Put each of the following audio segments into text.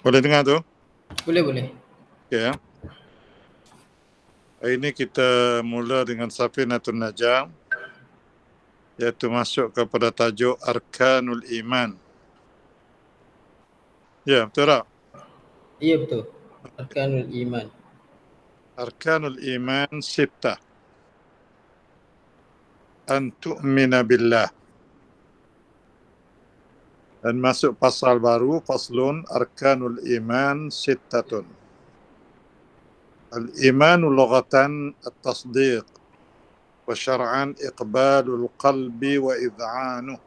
Boleh dengar tu? Boleh. Ya. Hari ini kita mula dengan Safinatun Najah, iaitu masuk kepada tajuk Arkanul Iman. Ya, betul tak? Iya betul. Arkanul Iman. Arkanul Iman sittah. An tu'mina billah. Dan masuk pasal baru, faslun Arkanul Iman sittatun. Al-imanu lughatan at-tasdiq wa syar'an iqbalul qalbi wa id'anuh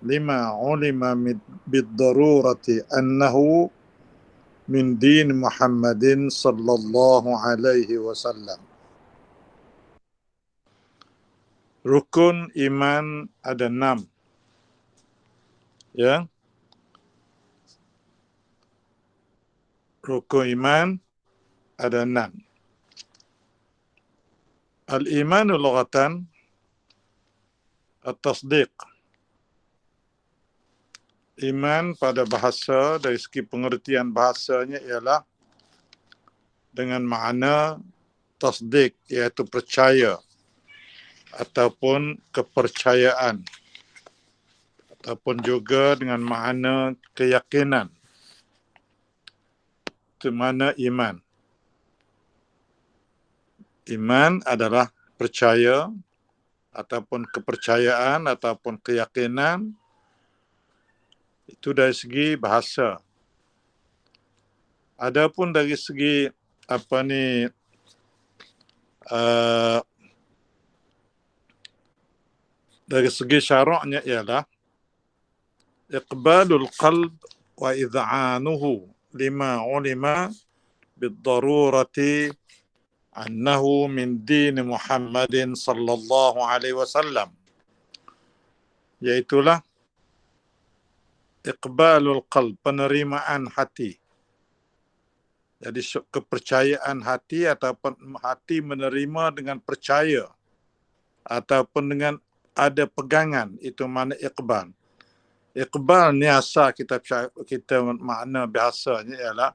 lima ulima bid-darurati annahu min din Muhammadin sallallahu alaihi wasallam. Rukun iman ada 6. Ya. Rukun iman ada 6. Al-imanu lughatan at-tasdiq. Iman pada bahasa, dari segi pengertian bahasanya ialah dengan makna tasdik, iaitu percaya ataupun kepercayaan, ataupun juga dengan makna keyakinan. Itu mana iman. Iman adalah percaya ataupun kepercayaan ataupun keyakinan. Itu dari segi bahasa. Adapun dari segi dari segi syaraknya ialah iqbalul qalb wa id'anuhu lima ulima bid-darurati annahu min din Muhammadin sallallahu alaihi wasallam. Iaitulah iqbalul qalb, penerimaan hati. Jadi kepercayaan hati ataupun hati menerima dengan percaya ataupun dengan ada pegangan, itu makna iqbal. Iqbal ni asal kita makna biasanya ialah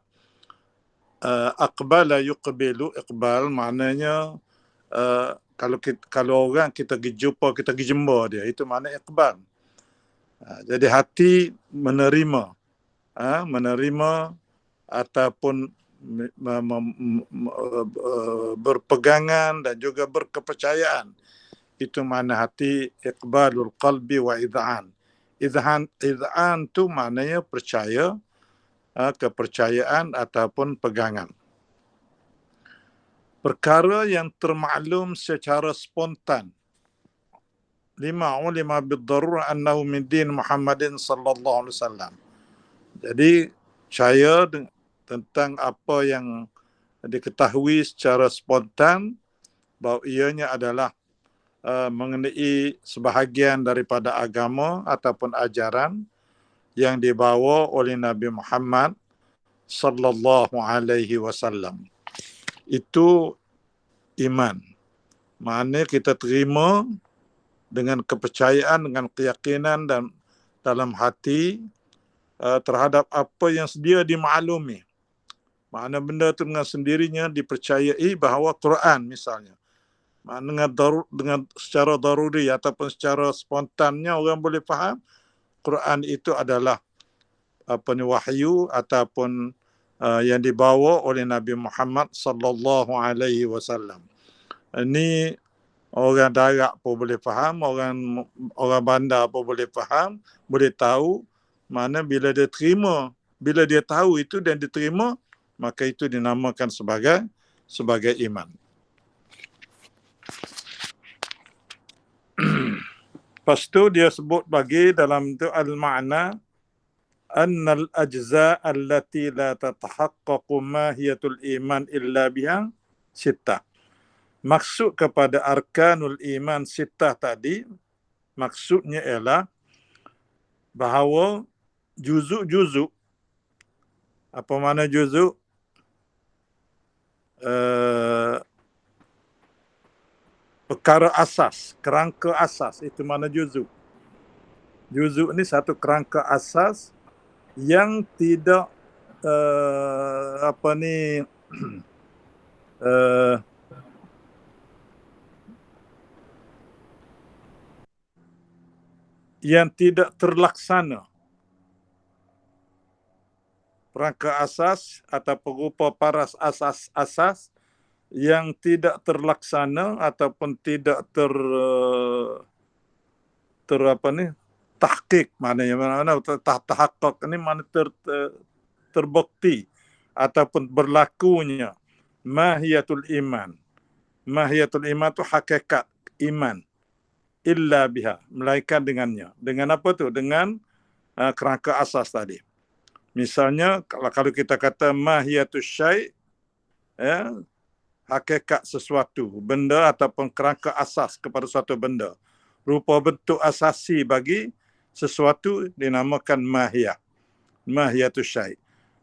aqbala yuqbilu. Iqbal maknanya kalau orang kita pergi jumpa, kita pergi jemur dia, itu makna iqbal. Jadi hati menerima ataupun berpegangan dan juga berkepercayaan. Itu makna hati iqbalul qalbi wa id'an. Id'an tu maknanya percaya, kepercayaan ataupun pegangan. Perkara yang termaklum secara spontan. Lima ulima bid-darurah annahu min din Muhammadin sallallahu alaihi wasallam. Jadi percaya tentang apa yang diketahui secara spontan bahawa ianya adalah mengenai sebahagian daripada agama ataupun ajaran yang dibawa oleh Nabi Muhammad sallallahu alaihi wasallam. Itu iman. Maknanya kita terima dengan kepercayaan, dengan keyakinan dan dalam hati terhadap apa yang sedia dimaklumi. Makna benda itu dengan sendirinya dipercayai bahawa Quran misalnya. Dengan secara daruri ataupun secara spontannya orang boleh faham Quran itu adalah wahyu ataupun yang dibawa oleh Nabi Muhammad sallallahu alaihi wasallam. Ini orang darat pun boleh faham, orang bandar pun boleh faham, boleh tahu. Mana bila dia terima, bila dia tahu itu dan diterima, maka itu dinamakan sebagai iman. Lepas tu dia sebut bagi dalam tu al-ma'na annal ajza' allati la tatahaqqaqu mahiyatul iman illa biha sittah. Maksud kepada arkanul iman sittah tadi, maksudnya ialah bahawa juzuk-juzuk, apa makna juzuk? Perkara asas, kerangka asas, itu makna juzuk. Juzuk ni satu kerangka asas yang tidak apa ni uh, yang tidak terlaksana, perangkat asas atau rupa paras asas yang tidak terlaksana ataupun tidak apa ni, tahqiq, maknanya mana tahaqqaq ni mana terbukti ataupun berlakunya mahiyatul iman. Mahiyatul iman tu hakikat iman, illa biha, melainkan dengannya. Dengan apa tu? Dengan kerangka asas tadi. Misalnya kalau kita kata mahiyatul syai', ya, hakikat sesuatu, benda ataupun kerangka asas kepada suatu benda, rupa bentuk asasi bagi sesuatu dinamakan mahiyah. Mahiyatul syai'.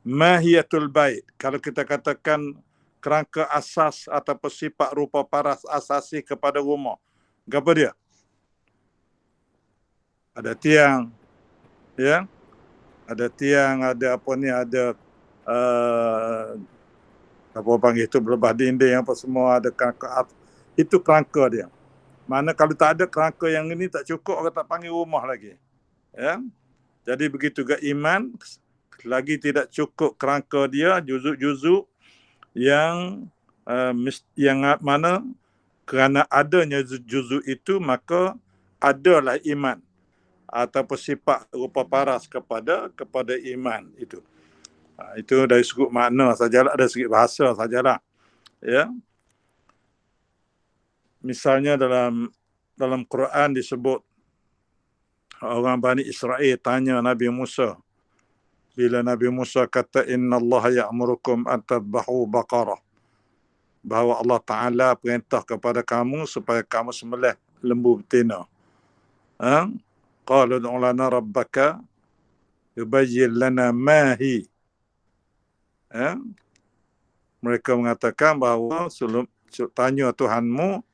Mahiyatul bait, kalau kita katakan kerangka asas ataupun sifat rupa paras asasi kepada rumah, apa dia? Ada tiang, ya, ada tiang, ada apa ni, ada apa panggil itu, berubah dinding apa semua, ada kerangka, itu kerangka dia. Mana kalau tak ada kerangka yang ini tak cukup, orang tak panggil rumah lagi. Ya. Jadi begitu juga iman, lagi tidak cukup kerangka dia, juzuk-juzuk yang mana kerana adanya juzuk itu maka adalah iman ataupun sifat rupa paras kepada iman itu. Itu dari segi makna sajalah, dari segi bahasa sajalah. Ya. Misalnya dalam Quran disebut orang Bani Israel tanya Nabi Musa, bila Nabi Musa kata innallaha ya'murukum an tadhbahu baqarah, bahawa Allah Ta'ala perintah kepada kamu supaya kamu sembelih lembu betina. Qalu ud'u lana rabbaka yubayyin lana ma hi. Mereka mengatakan bahawa tanya Tuhanmu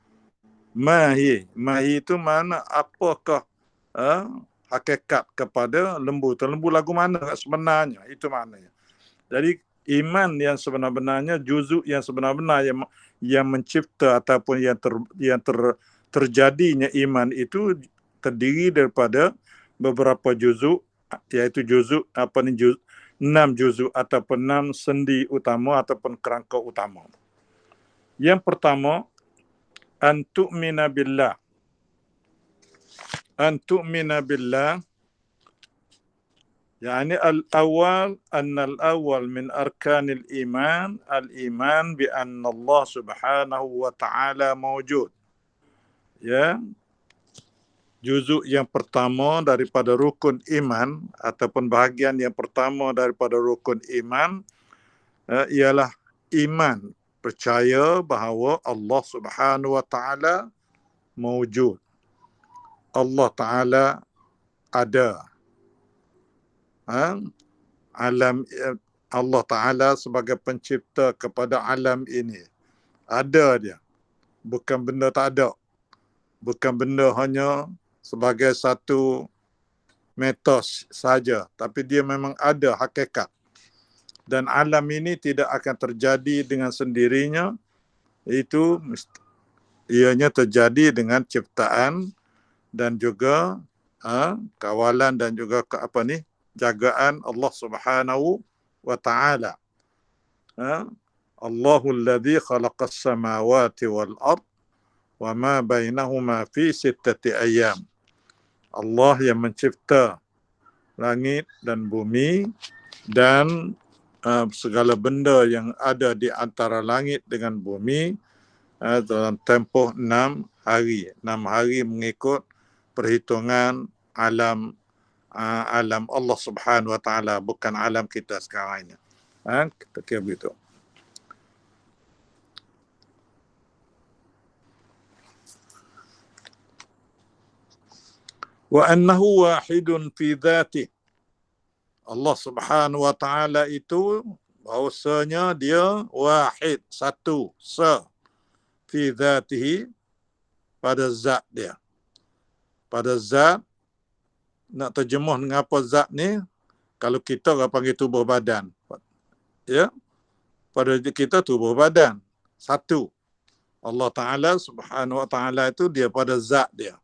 mahi. Mahi itu mana, apakah hakikat kepada lembu. Lembu lagu mana sebenarnya, itu maknanya. Jadi iman yang sebenar-benarnya, juzuk yang sebenar-benar yang mencipta ataupun yang terjadinya iman itu terdiri daripada beberapa juzuk, iaitu juzuk 6 juzuk ataupun 6 sendi utama ataupun kerangka utama. Yang pertama, an tu'mina billah. An tu'mina billah, yani al-awwal, anna al-awwal min arkanil iman, al-iman bi anna Allah subhanahu wa ta'ala mawjud. Ya, juzuk yang pertama daripada rukun iman ataupun bahagian yang pertama daripada rukun iman ialah iman, percaya bahawa Allah Subhanahu wa taala mawjud. Allah Taala ada. Alam, Allah Taala sebagai pencipta kepada alam ini. Ada dia. Bukan benda tak ada. Bukan benda hanya sebagai satu mitos saja, tapi dia memang ada hakikat. Dan alam ini tidak akan terjadi dengan sendirinya, itu ianya terjadi dengan ciptaan dan juga kawalan dan juga jagaan Allah Subhanahu wa taala. Allahul ladzi khalaqas samawati wal ard wa ma bainahuma fi 6 ayyam. Allah yang mencipta langit dan bumi dan segala benda yang ada di antara langit dengan bumi dalam tempoh 6 hari. 6 hari mengikut perhitungan alam Allah Subhanahu wa taala, bukan alam kita sekarang ini. Kita kira begitu. Wa annahu wahidun fi dzatihi. Allah Subhanahu wa taala itu bahawasanya dia wahid, satu, fi dzatihi, pada zat dia. Pada zat, nak terjemuh dengan apa zat ni? Kalau kita orang panggil tubuh badan. ya, pada kita tubuh badan satu. Allah Ta'ala subhanahu wa ta'ala itu dia pada zat dia.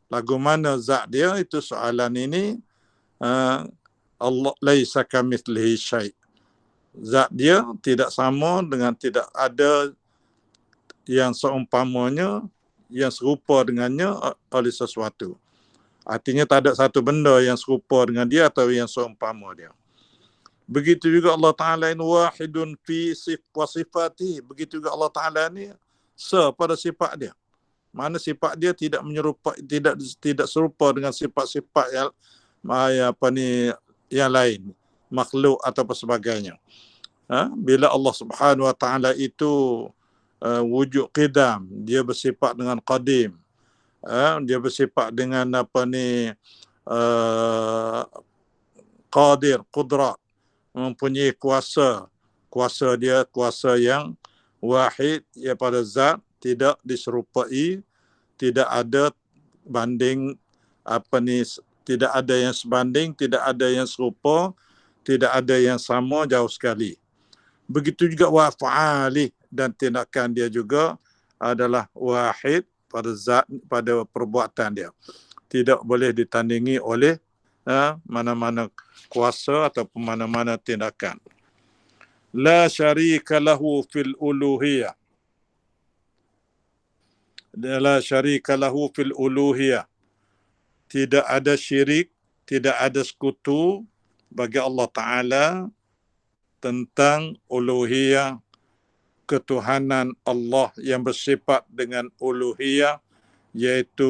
Lagu mana zat dia, itu soalan ini. Allah laisa kamitslihi syai'. Zat dia tidak sama dengan, tidak ada yang seumpamanya, yang serupa dengannya oleh sesuatu. Artinya tak ada satu benda yang serupa dengan dia atau yang seumpama dia. Begitu juga Allah Ta'ala ini wahidun fi sifati. Begitu juga Allah Ta'ala ini pada sifat dia. Mana sifat dia tidak menyerupai, tidak serupa dengan sifat-sifat yang lain, makhluk atau sebagainya. Bila Allah Subhanahu wa Ta'ala itu wujud qidam, dia bersifat dengan qadim. Dia bersifat dengan qadir, qudrat, mempunyai kuasa. Kuasa dia kuasa yang wahid, ia pada zat, tidak diserupai, tidak ada banding tidak ada yang sebanding, tidak ada yang serupa, tidak ada yang sama, jauh sekali. Begitu juga waf'ali, dan tindakan dia juga adalah wahid pada zat, pada perbuatan dia. Tidak boleh ditandingi oleh mana-mana kuasa ataupun mana-mana tindakan. La syarika lahu fil uluhiyah. La syarika lahu fil uluhiyah. Tidak ada syirik, tidak ada sekutu bagi Allah Ta'ala tentang uluhiyah, ketuhanan Allah yang bersifat dengan uluhiyah, iaitu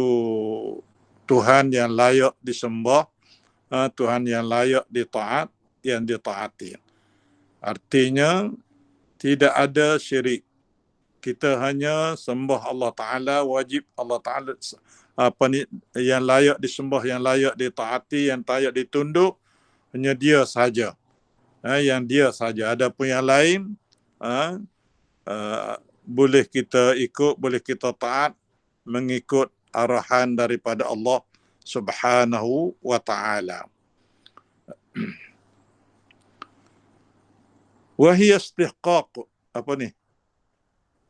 Tuhan yang layak disembah, Tuhan yang layak ditaat, yang ditaati. Artinya tidak ada syirik. Kita hanya sembah Allah Ta'ala, wajib Allah Ta'ala yang layak disembah, yang layak ditaati, yang layak ditunduk, hanya dia saja. Yang dia saja. Adapun yang lain boleh kita ikut, boleh kita taat mengikut arahan daripada Allah Subhanahu wa Ta'ala. Wahia istihqaq,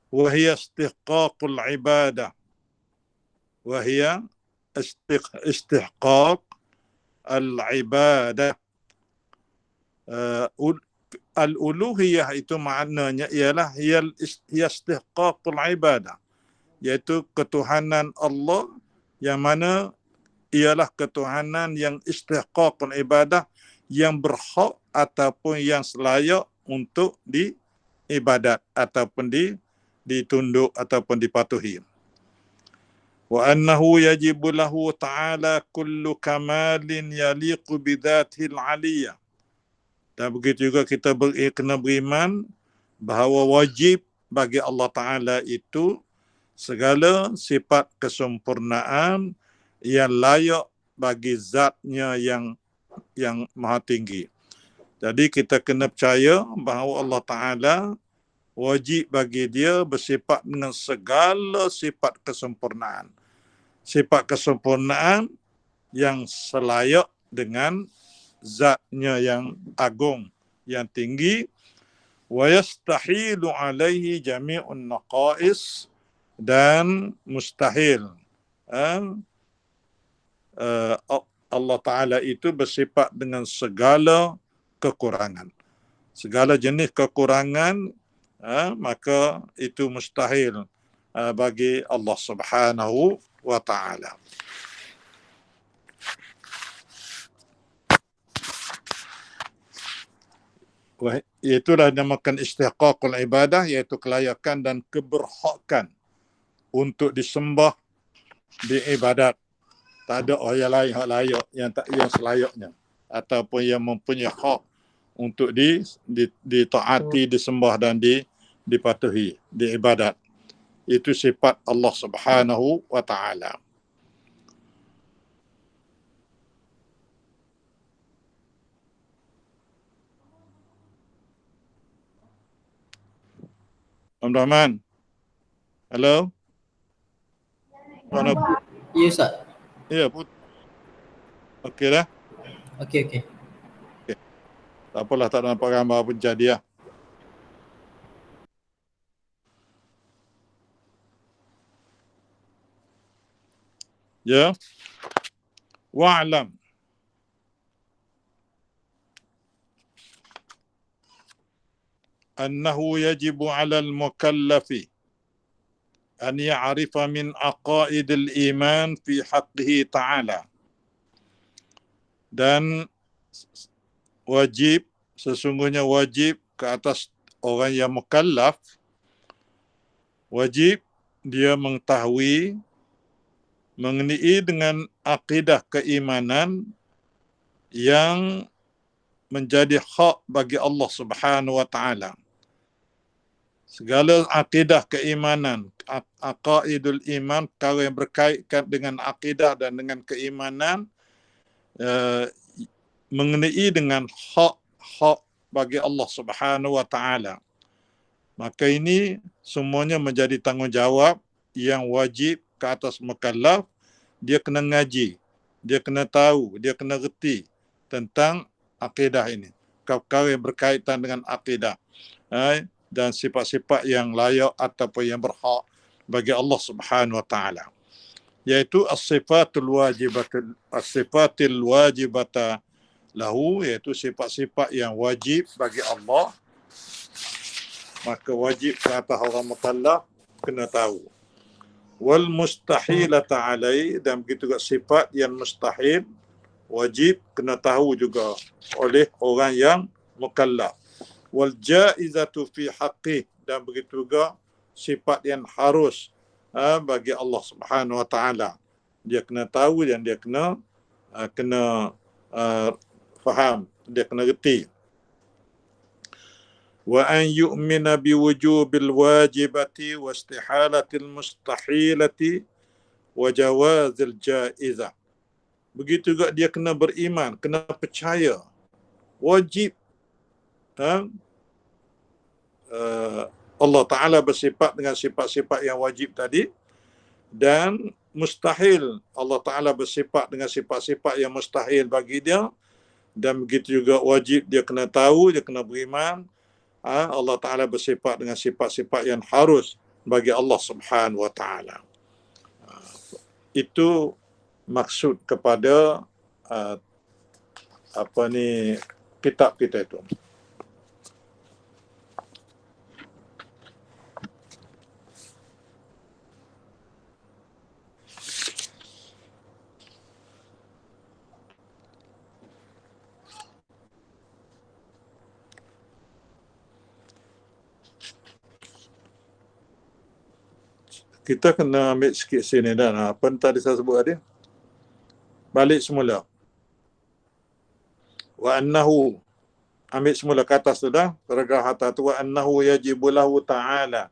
wahia istihqaqul ibadah. Wahia istihqaq al-ibadah. Al-uluhiyah itu maknanya ialah istihqaqul ibadah, iaitu ketuhanan Allah yang mana ialah ketuhanan yang istihqaqul ibadah, yang berhak ataupun yang selayak untuk diibadat ataupun ditunduk ataupun dipatuhi. Wa annahu yajibu lahu ta'ala kullu kamalin yaliqu bidzatil 'aliyah. Dan begitu juga kita kena beriman bahawa wajib bagi Allah Ta'ala itu segala sifat kesempurnaan yang layak bagi zatnya yang maha tinggi. Jadi kita kena percaya bahawa Allah Ta'ala wajib bagi dia bersifat dengan segala sifat kesempurnaan. Sifat kesempurnaan yang selayak dengan zatnya yang agung, yang tinggi. Wa yastahilu alaihi jami'un naqais, dan mustahil Allah Ta'ala itu bersifat dengan segala kekurangan. Segala jenis kekurangan, maka itu mustahil bagi Allah Subhanahu wa Ta'ala. Itulah dinamakan istihqaqul ibadah, iaitu kelayakan dan keberhakan untuk disembah, diibadat. Tak ada orang lain yang layak, yang selayaknya ataupun yang mempunyai hak untuk ditaati, disembah dan dipatuhi, diibadat. Itu sifat Allah Subhanahu wa Ta'ala. Om Rahman. Hello? Ya Ustaz. Ya, okey dah. Okey. Tak apalah, tak nampak gambar pun jadi lah. Ya. Wa'lam annahu yajibu 'alal mukallafi an ya'rifa min aqaidil iman fi haqqihi ta'ala. Dan wajib, sesungguhnya wajib ke atas orang yang mukallaf, wajib dia mengetahui mengenai dengan akidah keimanan yang menjadi hak bagi Allah Subhanahu wa taala. Segala akidah keimanan, aqaidul iman, perkara yang berkaitan dengan akidah dan dengan keimanan, mengenai dengan hak bagi Allah Subhanahu wa taala. Maka ini semuanya menjadi tanggungjawab yang wajib ke atas mukallaf. Dia kena ngaji, dia kena tahu, dia kena reti tentang akidah ini, perkara yang berkaitan dengan akidah, dan sifat-sifat yang layak ataupun yang berhak bagi Allah Subhanahu wa taala, yaitu as-sifatul wajibata lahu, yaitu sifat-sifat yang wajib bagi Allah. Maka wajib ke atas orang mukallaf kena tahu. Wal mustahilata alai, dan begitu juga sifat yang mustahil wajib kena tahu juga oleh orang yang mukallaf. Wal jaizatu fi haqqi, dan begitu juga sifat yang harus bagi Allah Subhanahu wa taala. Dia kena tahu dan dia kena faham, dia kena reti. Wa an yu'mina biwujubil wajibati wa istihalatil mustahilati wa jawazil jaizah. Begitu juga dia kena beriman, kena percaya wajib Allah Ta'ala bersifat dengan sifat-sifat yang wajib tadi, dan mustahil Allah Ta'ala bersifat dengan sifat-sifat yang mustahil bagi dia, dan begitu juga wajib dia kena tahu, dia kena beriman Allah Ta'ala bersifat dengan sifat-sifat yang harus bagi Allah Subhanahu wa Ta'ala. Itu maksud kepada kitab kita itu. Kita kena ambil sikit sini dan apa tadi saya sebut tadi? Balik semula. Wa annahu, ambil semula ke atas tu dah, paragraf atas tu, wa annahu yajibu lahu ta'ala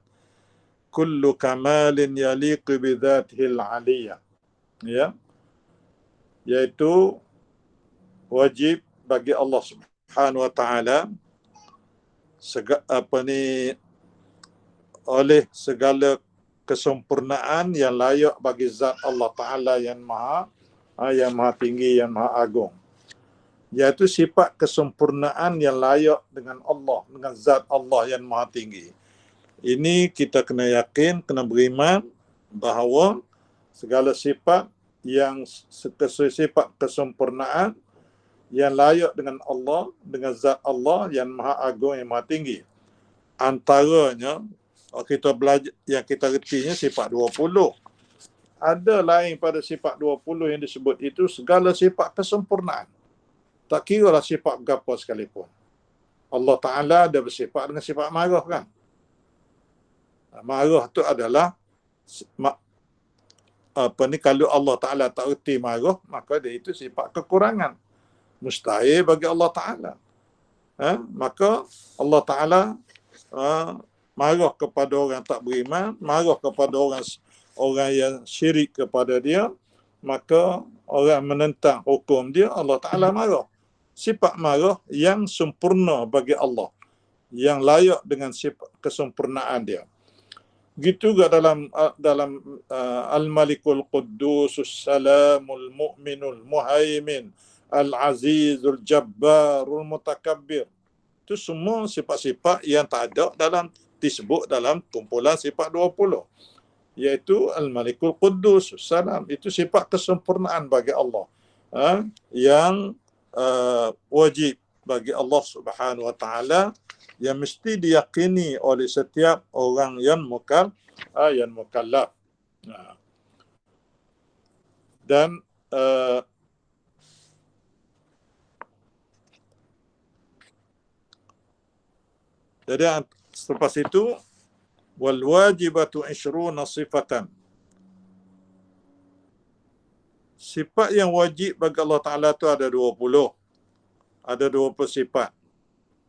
kullu kamalin yaliqu bi dzatihil 'aliyah. Ya. Yaitu wajib bagi Allah Subhanahu wa taala oleh segala kesempurnaan yang layak bagi zat Allah Ta'ala yang maha tinggi, yang maha agung. Iaitu sifat kesempurnaan yang layak dengan Allah, dengan zat Allah yang maha tinggi. Ini kita kena yakin, kena beriman bahawa segala sifat yang sifat kesempurnaan yang layak dengan Allah, dengan zat Allah yang maha agung, yang maha tinggi. Antaranya kita belajar, yang kita retinya sifat 20. Ada lain pada sifat 20 yang disebut itu segala sifat kesempurnaan. Tak kira lah sifat berapa sekalipun. Allah Ta'ala ada bersifat dengan sifat marah kan. Marah tu adalah kalau Allah Ta'ala tak erti marah, maka dia itu sifat kekurangan. Mustahil bagi Allah Ta'ala. Maka Allah Ta'ala marah kepada orang tak beriman, marah kepada orang yang syirik kepada dia, maka orang menentang hukum dia, Allah Ta'ala marah. Sifat marah yang sempurna bagi Allah, yang layak dengan sifat kesempurnaan dia. Gitu juga dalam Al-Malikul Quddusus Salamul Mu'minul Muhaimin Al-Azizul Jabbarul Mutakabbir. Itu semua sifat-sifat yang tak ada disebut dalam kumpulan sifat 20. yaitu Al-Malikul Quddus Salam. Itu sifat kesempurnaan bagi Allah, yang wajib bagi Allah Subhanahu wa taala, yang mesti diyakini oleh setiap orang yang mukallaf. Dan jadi selepas itu wal wajibatu 20 sifatan. Sifat yang wajib bagi Allah Ta'ala tu ada 20. Ada 20 sifat.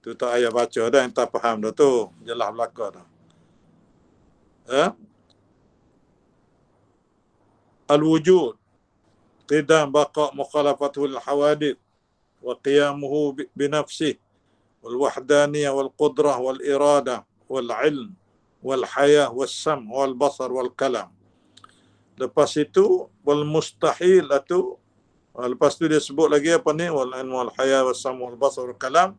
Tu tak ayah baca dah, yang tak faham dah tu. Jelas belakang dah. Al-wujud, qidam baqa' mukhalafatul hawadith, wa qiyamuhu binafsih, wal wahdaniyah, wal qudrah, wal iradah, wal ilm, wal hayah, wal sam, wal basar, wal kalam. Lepas itu, wal mustahil itu, lepas itu dia sebut lagi apa ni, wal ilm, wal hayah, wal sam, wal basar, wal kalam,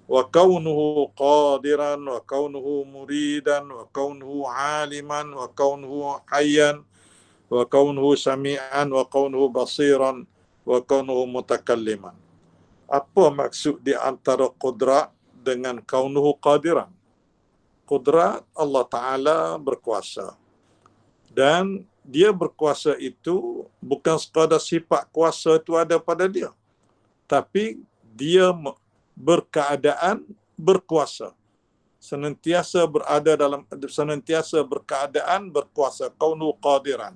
wa kaunuhu qadiran, wa kaunuhu muridan, wa kaunuhu aliman, wa kaunuhu hayyan, wa kaunuhu sami'an, wa kaunuhu basiran, wa kaunuhu mutakalliman. Apa maksud di antara qudrat dengan kaunuhu qadiran? Qudrat, Allah Ta'ala berkuasa. Dan dia berkuasa itu bukan sekadar sifat kuasa itu ada pada dia, tapi dia berkeadaan berkuasa. Senantiasa berkeadaan berkuasa. Kaunuhu qadiran.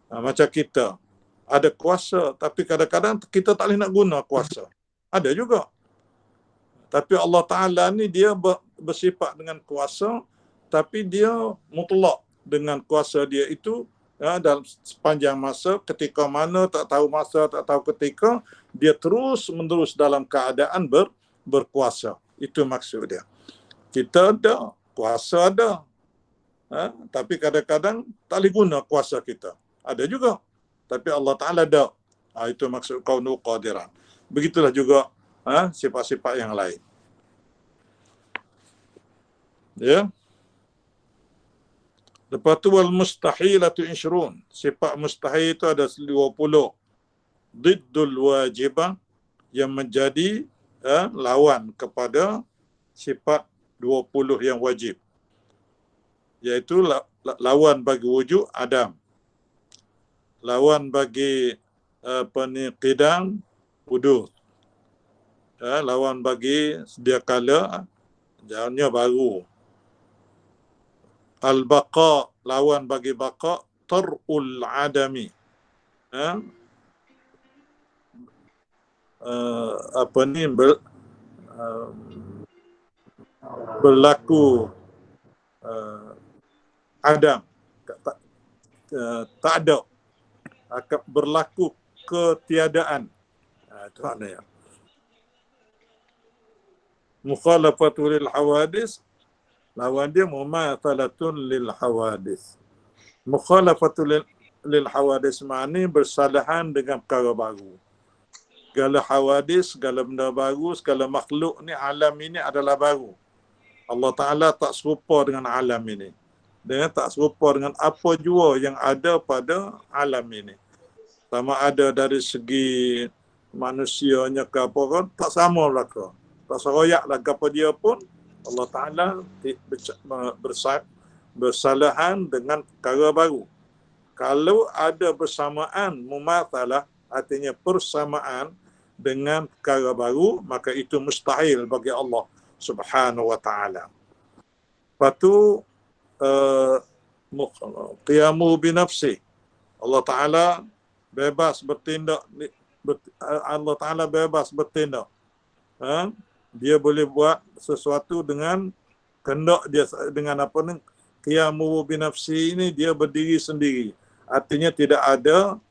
Macam kita ada kuasa, tapi kadang-kadang kita tak boleh nak guna kuasa. Ada juga. Tapi Allah Ta'ala ni dia bersifat dengan kuasa, tapi dia mutlak dengan kuasa dia itu, dalam sepanjang masa, ketika mana tak tahu masa, tak tahu ketika, dia terus menerus dalam keadaan berkuasa. Itu maksud dia. Kita ada, kuasa ada. Tapi kadang-kadang tak boleh guna kuasa kita. Ada juga. Tapi Allah Ta'ala ada. Itu maksud kaunuhu qadiran. Begitulah juga sifat-sifat yang lain. Ya. Lepas tu wal mustahilatu 20. Sifat mustahil itu ada 20. Diddul wajibah, yang menjadi lawan kepada sifat 20 yang wajib. Iaitu lawan bagi wujud Adam. Lawan bagi qidam hudud. Lawan bagi sedia kala, jalannya baru. Al-baqa, lawan bagi baqa, tar'ul adami. Berlaku Adam, tak ada, akan berlaku ketiadaan. Itu maknanya. Mukhalafatul lil hawadis, lawan dia mumathalatun lil hawadis. Mukhalafatul lil hawadis maknanya bersalahan dengan perkara baru. Segala hawadis, segala benda baru, segala makhluk ni, alam ini adalah baru. Allah Ta'ala tak serupa dengan alam ini. Dia tak serupa dengan apa jua yang ada pada alam ini. Sama ada dari segi manusianya ke apa kan, tak sama lah ke. Tak seroyak lah ke apa dia pun. Allah Ta'ala bersalahan dengan perkara baru. Kalau ada bersamaan, mumathalah, artinya persamaan dengan perkara baru, maka itu mustahil bagi Allah Subhanahu wa ta'ala. Lepas tu qiyamuhu binafsi, Allah Ta'ala bebas bertindak, Allah Ta'ala bebas bertindak. Dia boleh buat sesuatu dengan kehendak dia, dengan apa ni, qiyamuhu binafsi ini, dia berdiri sendiri. Artinya tidak ada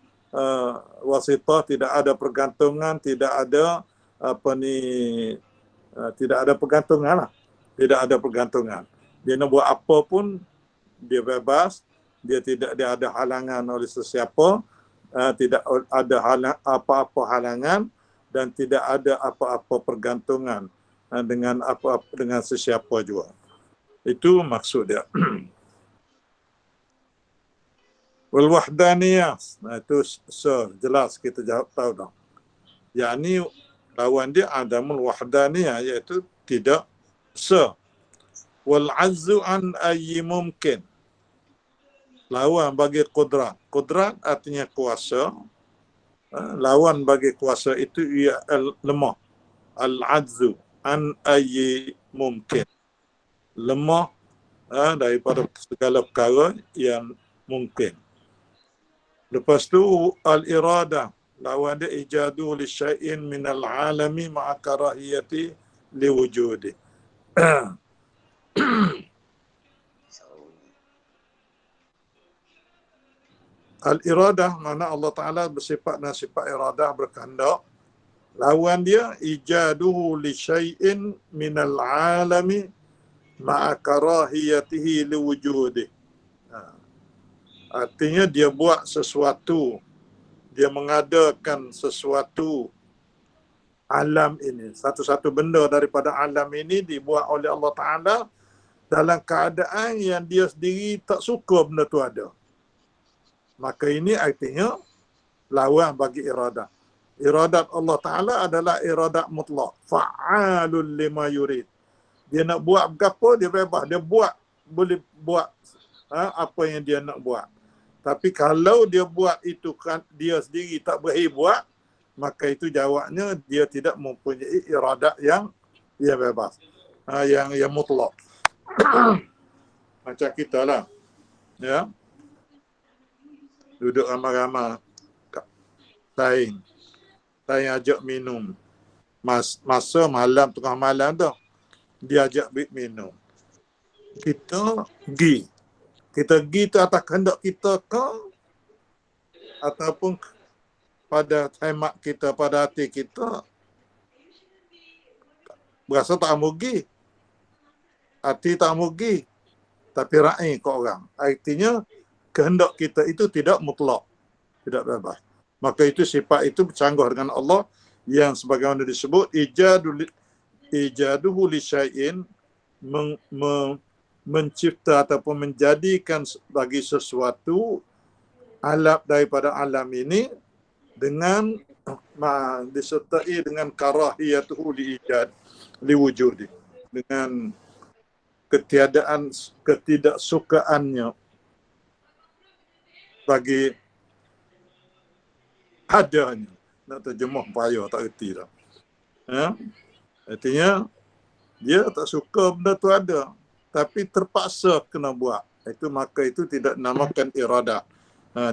wasitah, tidak ada pergantungan, tidak ada tidak ada pergantungan lah. Tidak ada pergantungan. Dia nak buat apa pun, dia bebas. Dia tidak ada halangan oleh sesiapa. Tidak ada apa-apa halangan, dan tidak ada apa-apa pergantungan dengan sesiapa juga. Itu maksud dia. Wal wahdaniyah. Nah, itu jelas kita jawab tahu dah. Yakni lawan dia adamul wahdaniyah, iaitu tidak wal azzu an ayyi mumkin. Lawan bagi qudrat. Qudrat artinya kuasa. Lawan bagi kuasa itu ia lemah. Al-azzu an ayyi mumkin. Lemah daripada segala perkara yang mungkin. Lepas tu al-iradah, lawan dia ijadu li syai'in min al-alami ma'a karahiyati li wujudi. Al-iradah mana Allah Ta'ala bersifat dan sifat iradah berkehendak. Lawan dia ijaduhu li syai'in min al-alami ma'a karahiyatihi li wujudi. Artinya dia buat sesuatu, dia mengadakan sesuatu alam ini. Satu-satu benda daripada alam ini dibuat oleh Allah Ta'ala dalam keadaan yang dia sendiri tak suka benda tu ada. Maka ini artinya lawan bagi iradah. Iradat Allah Ta'ala adalah iradat mutlak. Fa'alul lima yurid. Dia nak buat apa, dia bebas. Dia boleh buat apa yang dia nak buat. Tapi kalau dia buat itu kan dia sendiri tak boleh buat, maka itu jawabnya dia tidak mempunyai iradat yang bebas. Yang mutlak. Macam kita lah. Ya. Duduk ramai-ramai. Saing ajak minum. Masa malam, tengah malam tu, dia ajak minum. Kita pergi. Kita pergi tu atas kehendak kita ke? Ataupun pada hemat kita, pada hati kita, berasa tak mahu pergi. Hati tak mahu pergi. Tapi ra'i ke orang. Artinya, kehendak kita itu tidak mutlak. Tidak bebas. Maka itu sifat itu bercanggah dengan Allah yang sebagaimana disebut ijaduhu li syai'in mencipta ataupun menjadikan bagi sesuatu alam daripada alam ini dengan disertai dengan karahiyatuhu li ijad li wujudi, dengan ketidaksukaannya bagi adanya. Nak terjemah payah tak erti dah. Artinya dia tak suka benda tu ada, tapi terpaksa kena buat. Maka itu tidak dinamakan iradah.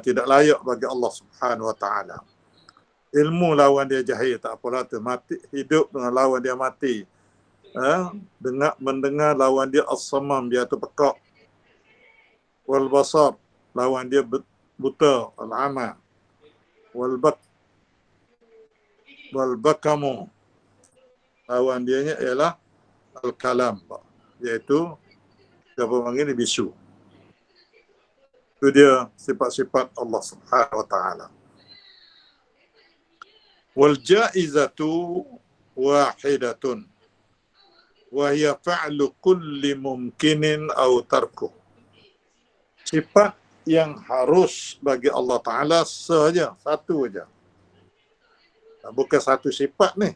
Tidak layak bagi Allah Subhanahu Wa Taala. Ilmu lawan dia jahil, tak apalah tu. Mati, hidup dengan lawan dia mati. Mendengar lawan dia as-samam, dia tu pekak. Wal basar, lawan dia buta, al-ama. Wal bakamu, lawan dia ialah al-kalam, iaitu apa panggil ni, bisu. Itu dia sifat-sifat Allah Subhanahu Wa Taala. Wal jaizatu wahidatun wa hiya fa'lu kulli mumkinin aw tarkuh. Sifat yang harus bagi Allah Ta'ala saja, satu saja. Bukan satu sifat ni.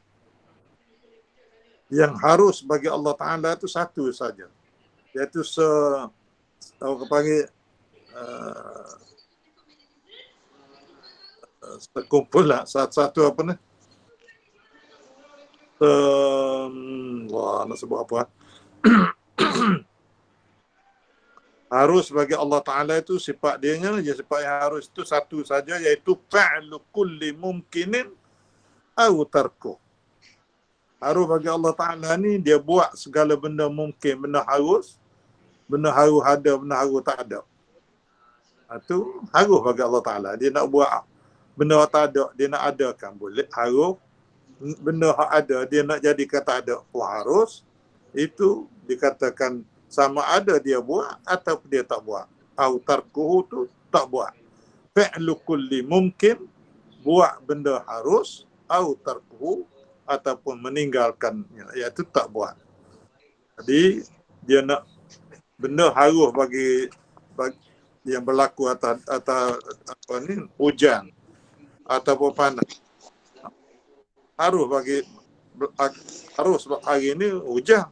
Yang harus bagi Allah Ta'ala itu satu saja. Iaitu sekumpulan, satu apa ni? Nak sebut apa? Harus bagi Allah Ta'ala itu sifat dianya, sifat yang harus itu satu saja, iaitu fa'lu kulli mumkinin aw tarku. Harus bagi Allah Ta'ala ni dia buat segala benda mungkin, benda harus ada, benda harus tak ada. Itu harus bagi Allah Ta'ala. Dia nak buat benda tak ada, dia nak adakan boleh, harus. Benda ada, dia nak jadikan tak ada, harus. Itu dikatakan sama ada dia buat atau dia tak buat. Au tarkuhu tu tak buat. Fi'lu kulli mungkin, buat benda harus, au tarkuhu ataupun meninggalkannya, iaitu tak buat. Jadi dia nak benda harus bagi yang berlaku atau apa ni, hujan ataupun panas. Harus sebab hari ini hujan.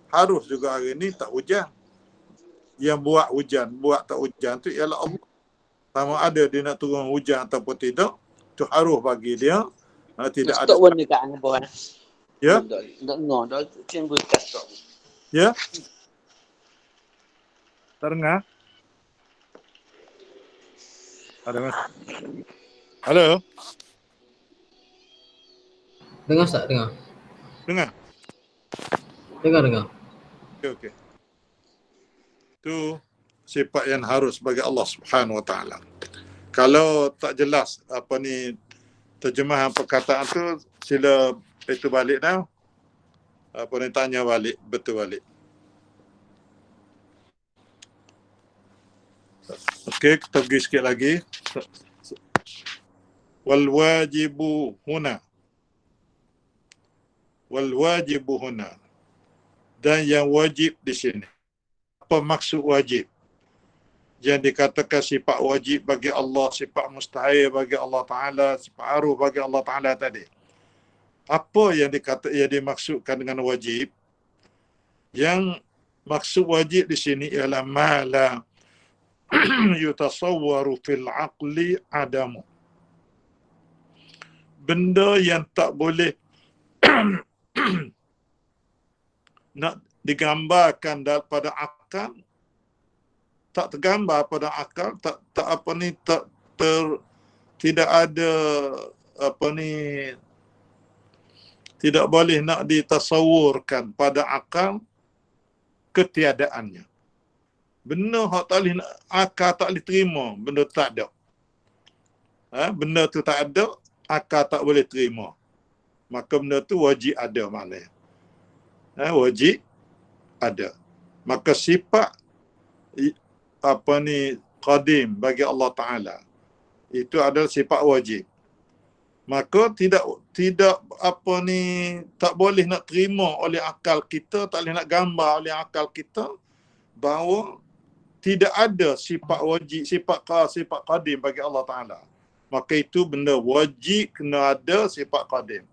Harus juga hari ini tak hujan. Yang buat hujan, buat tak hujan tu ialah Allah. Sama ada dia nak turun hujan ataupun tidak, tu harus bagi dia. Tidak ada. Stop warna kat bawah. Ya? Tak dengar. Dah cembur kat stop. Ya? Terdengar? Ada mas? Halo? Dengar tak? Dengar. Dengar? Dengar. Okey. Itu sifat yang harus bagi Allah Subhanahu Wa Taala. Kalau tak jelas apa ni terjemahan perkataan tu, sila itu balik dah. Apa ni, tanya balik, betul balik. Okey, kita pergi sikit lagi. Wal wajibu huna. Wal wajibu huna. Dan yang wajib di sini. Apa maksud wajib? Yang dikatakan sifat wajib bagi Allah, sifat mustahil bagi Allah Ta'ala, sifat haruh bagi Allah Ta'ala tadi. Apa yang dimaksudkan dengan wajib? Yang maksud wajib di sini ialah ma la yutasawwaru fil aqli adamu. Benda yang tak boleh nak digambarkan daripada akal, tak tergambar pada akal, tidak ada apa ni, tidak boleh nak ditasawurkan pada akal ketiadaannya. Benda hak tak boleh, akal tak boleh terima, benda tak ada. Benda tu tak ada, akal tak boleh terima. Maka benda tu wajib ada maknanya. Wajib ada. Maka sifat apa ni qadim bagi Allah Ta'ala itu adalah sifat wajib. Maka tidak apa ni, tak boleh nak terima oleh akal kita, tak boleh nak gambar oleh akal kita bahawa tidak ada sifat wajib, sifat qadim bagi Allah Ta'ala. Maka itu benda wajib kena ada sifat qadim.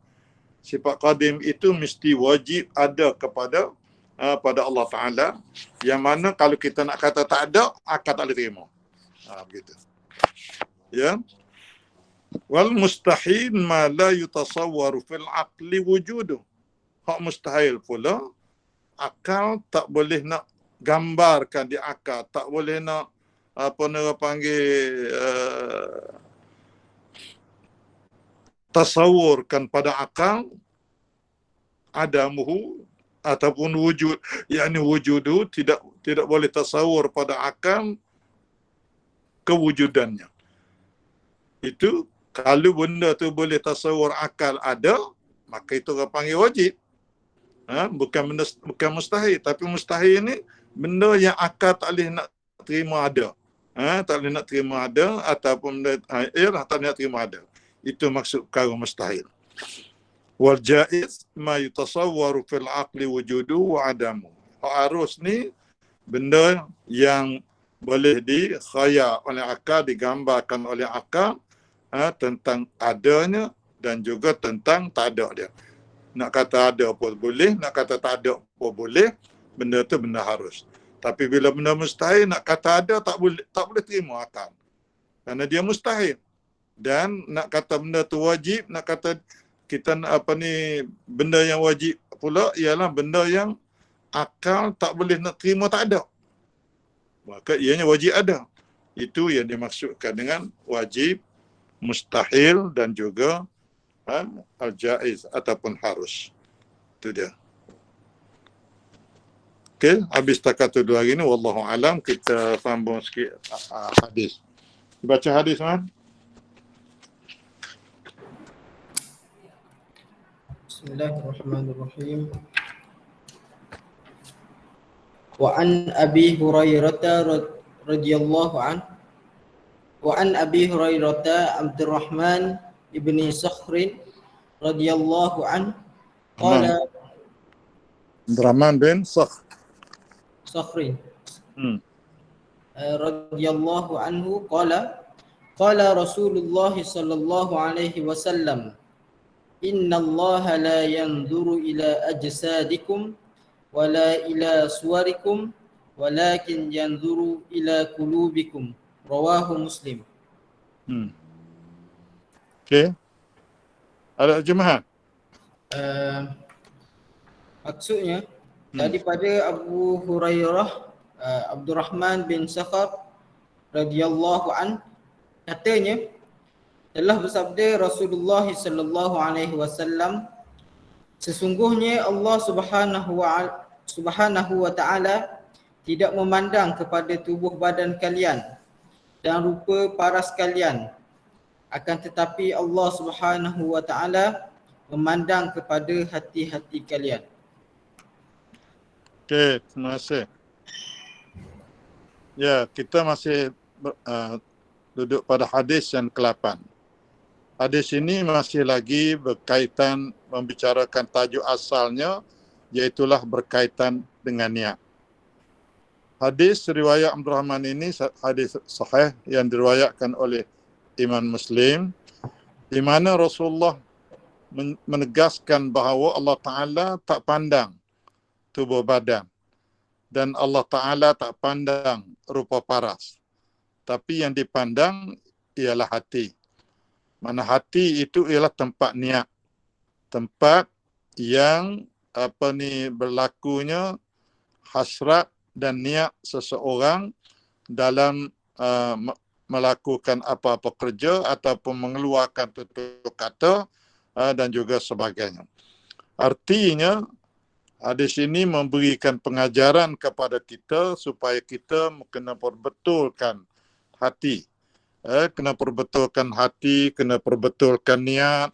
Sifat qadim itu mesti wajib ada kepada pada Allah Ta'ala, yang mana kalau kita nak kata tak ada, akal tak boleh terima. Begitu. Ya. Wal mustahil ma la yutasawwaru fil aqli wujudu. Hak mustahil pula, akal tak boleh nak gambarkan di akal, tak boleh nak apa nak panggil tasawurkan pada akal adamuhu ataupun wujud, yakni wujudu tidak boleh tasawur pada akal kewujudannya. Itu kalau benda tu boleh tasawur akal ada, maka itu orang panggil wajib. Bukan mustahil, tapi mustahil ni benda yang akal tak boleh nak terima ada. Tak boleh nak terima ada, ataupun tak boleh nak terima ada. Itu maksud perkara mustahil. Wal jaiz ma yutasawwaru fil aqli wujudu wa adamu. Harus ni benda yang boleh dikhayal oleh akal, digambarkan oleh akal, tentang adanya dan juga tentang tak ada dia. Nak kata ada pun boleh, nak kata tak ada pun boleh, benda tu benda harus. Tapi bila benda mustahil, nak kata ada tak boleh terima akal. Kerana dia mustahil. Dan nak kata benda tu wajib, nak kata kita apa ni, benda yang wajib pula ialah benda yang akal tak boleh nak terima tak ada. Maka ianya wajib ada. Itu yang dimaksudkan dengan wajib, mustahil dan juga al-jaiz ataupun harus. Itu dia. Okey, habis takat tu hari ni, wallahu alam. Kita sambung sikit hadis. Baca hadis, man. Bismillahirrahmanirrahim. Wa an Abi Hurairah radhiyallahu an wa an Abi Hurairah Abdurrahman ibni Sakhrin radhiyallahu an qala Abdurrahman bin Sakhrin. radhiyallahu anhu qala Rasulullah sallallahu alaihi wasallam, inna Allah la yanzuru ila ajsadikum wala ila suwarikum walakin yanzuru ila qulubikum, rawahu Muslim. Okey. Ada terjemahan? Maksudnya daripada Abu Hurairah Abdurrahman bin Sakhar radhiyallahu an, katanya telah bersabda Rasulullah sallallahu alaihi wasallam, sesungguhnya Allah Subhanahu wa taala tidak memandang kepada tubuh badan kalian dan rupa paras kalian, akan tetapi Allah Subhanahu wa taala memandang kepada hati-hati kalian. Okey, terima kasih. Ya, kita masih duduk pada hadis yang ke-8. Hadis ini masih lagi berkaitan membicarakan tajuk asalnya, iaitulah berkaitan dengan niat. Hadis riwayat Abdurrahman ini hadis sahih yang diriwayatkan oleh Imam Muslim, di mana Rasulullah menegaskan bahawa Allah Ta'ala tak pandang tubuh badan dan Allah Ta'ala tak pandang rupa paras, tapi yang dipandang ialah hati. Mana hati itu ialah tempat niat, tempat yang berlakunya hasrat dan niat seseorang dalam melakukan apa-apa kerja ataupun mengeluarkan tutur kata dan juga sebagainya. Artinya hadis ini memberikan pengajaran kepada kita supaya kita kena perbetulkan hati. Kena perbetulkan hati, kena perbetulkan niat.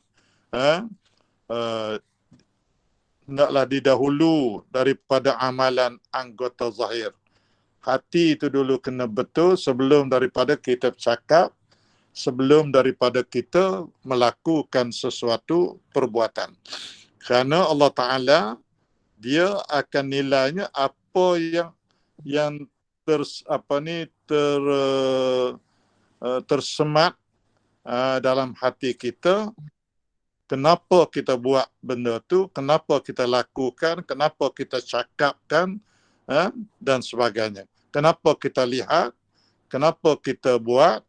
Hendaklah didahulu daripada amalan anggota zahir. Hati itu dulu kena betul sebelum daripada kita bercakap, sebelum daripada kita melakukan sesuatu perbuatan. Kerana Allah Ta'ala, dia akan nilainya apa yang tersemat dalam hati kita. Kenapa kita buat benda tu, kenapa kita lakukan, kenapa kita cakapkan dan sebagainya. Kenapa kita lihat, kenapa kita buat,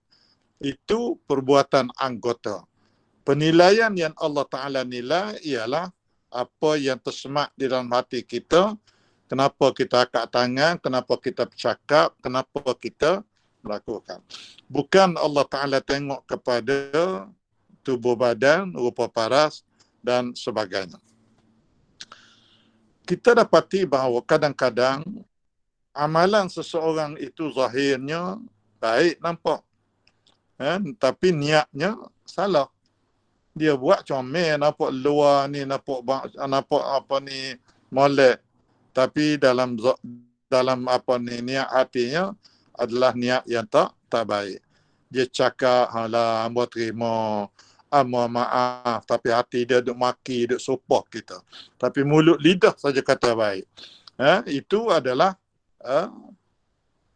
itu perbuatan anggota. Penilaian yang Allah Ta'ala nilai ialah apa yang tersemat di dalam hati kita, kenapa kita angkat tangan, kenapa kita bercakap, kenapa kita melakukan. Bukan Allah Ta'ala tengok kepada tubuh badan, rupa paras dan sebagainya. Kita dapati bahawa kadang-kadang amalan seseorang itu zahirnya baik nampak, tapi niatnya salah. Dia buat comel, nampak luar ni, nampak apa ni molek, tapi dalam niat hatinya adalah niat yang tak baik. Dia cakap, halah, hamba terima, mohon maaf, tapi hati dia duk maki, duk sopah kita. Tapi mulut lidah saja kata baik. Itu adalah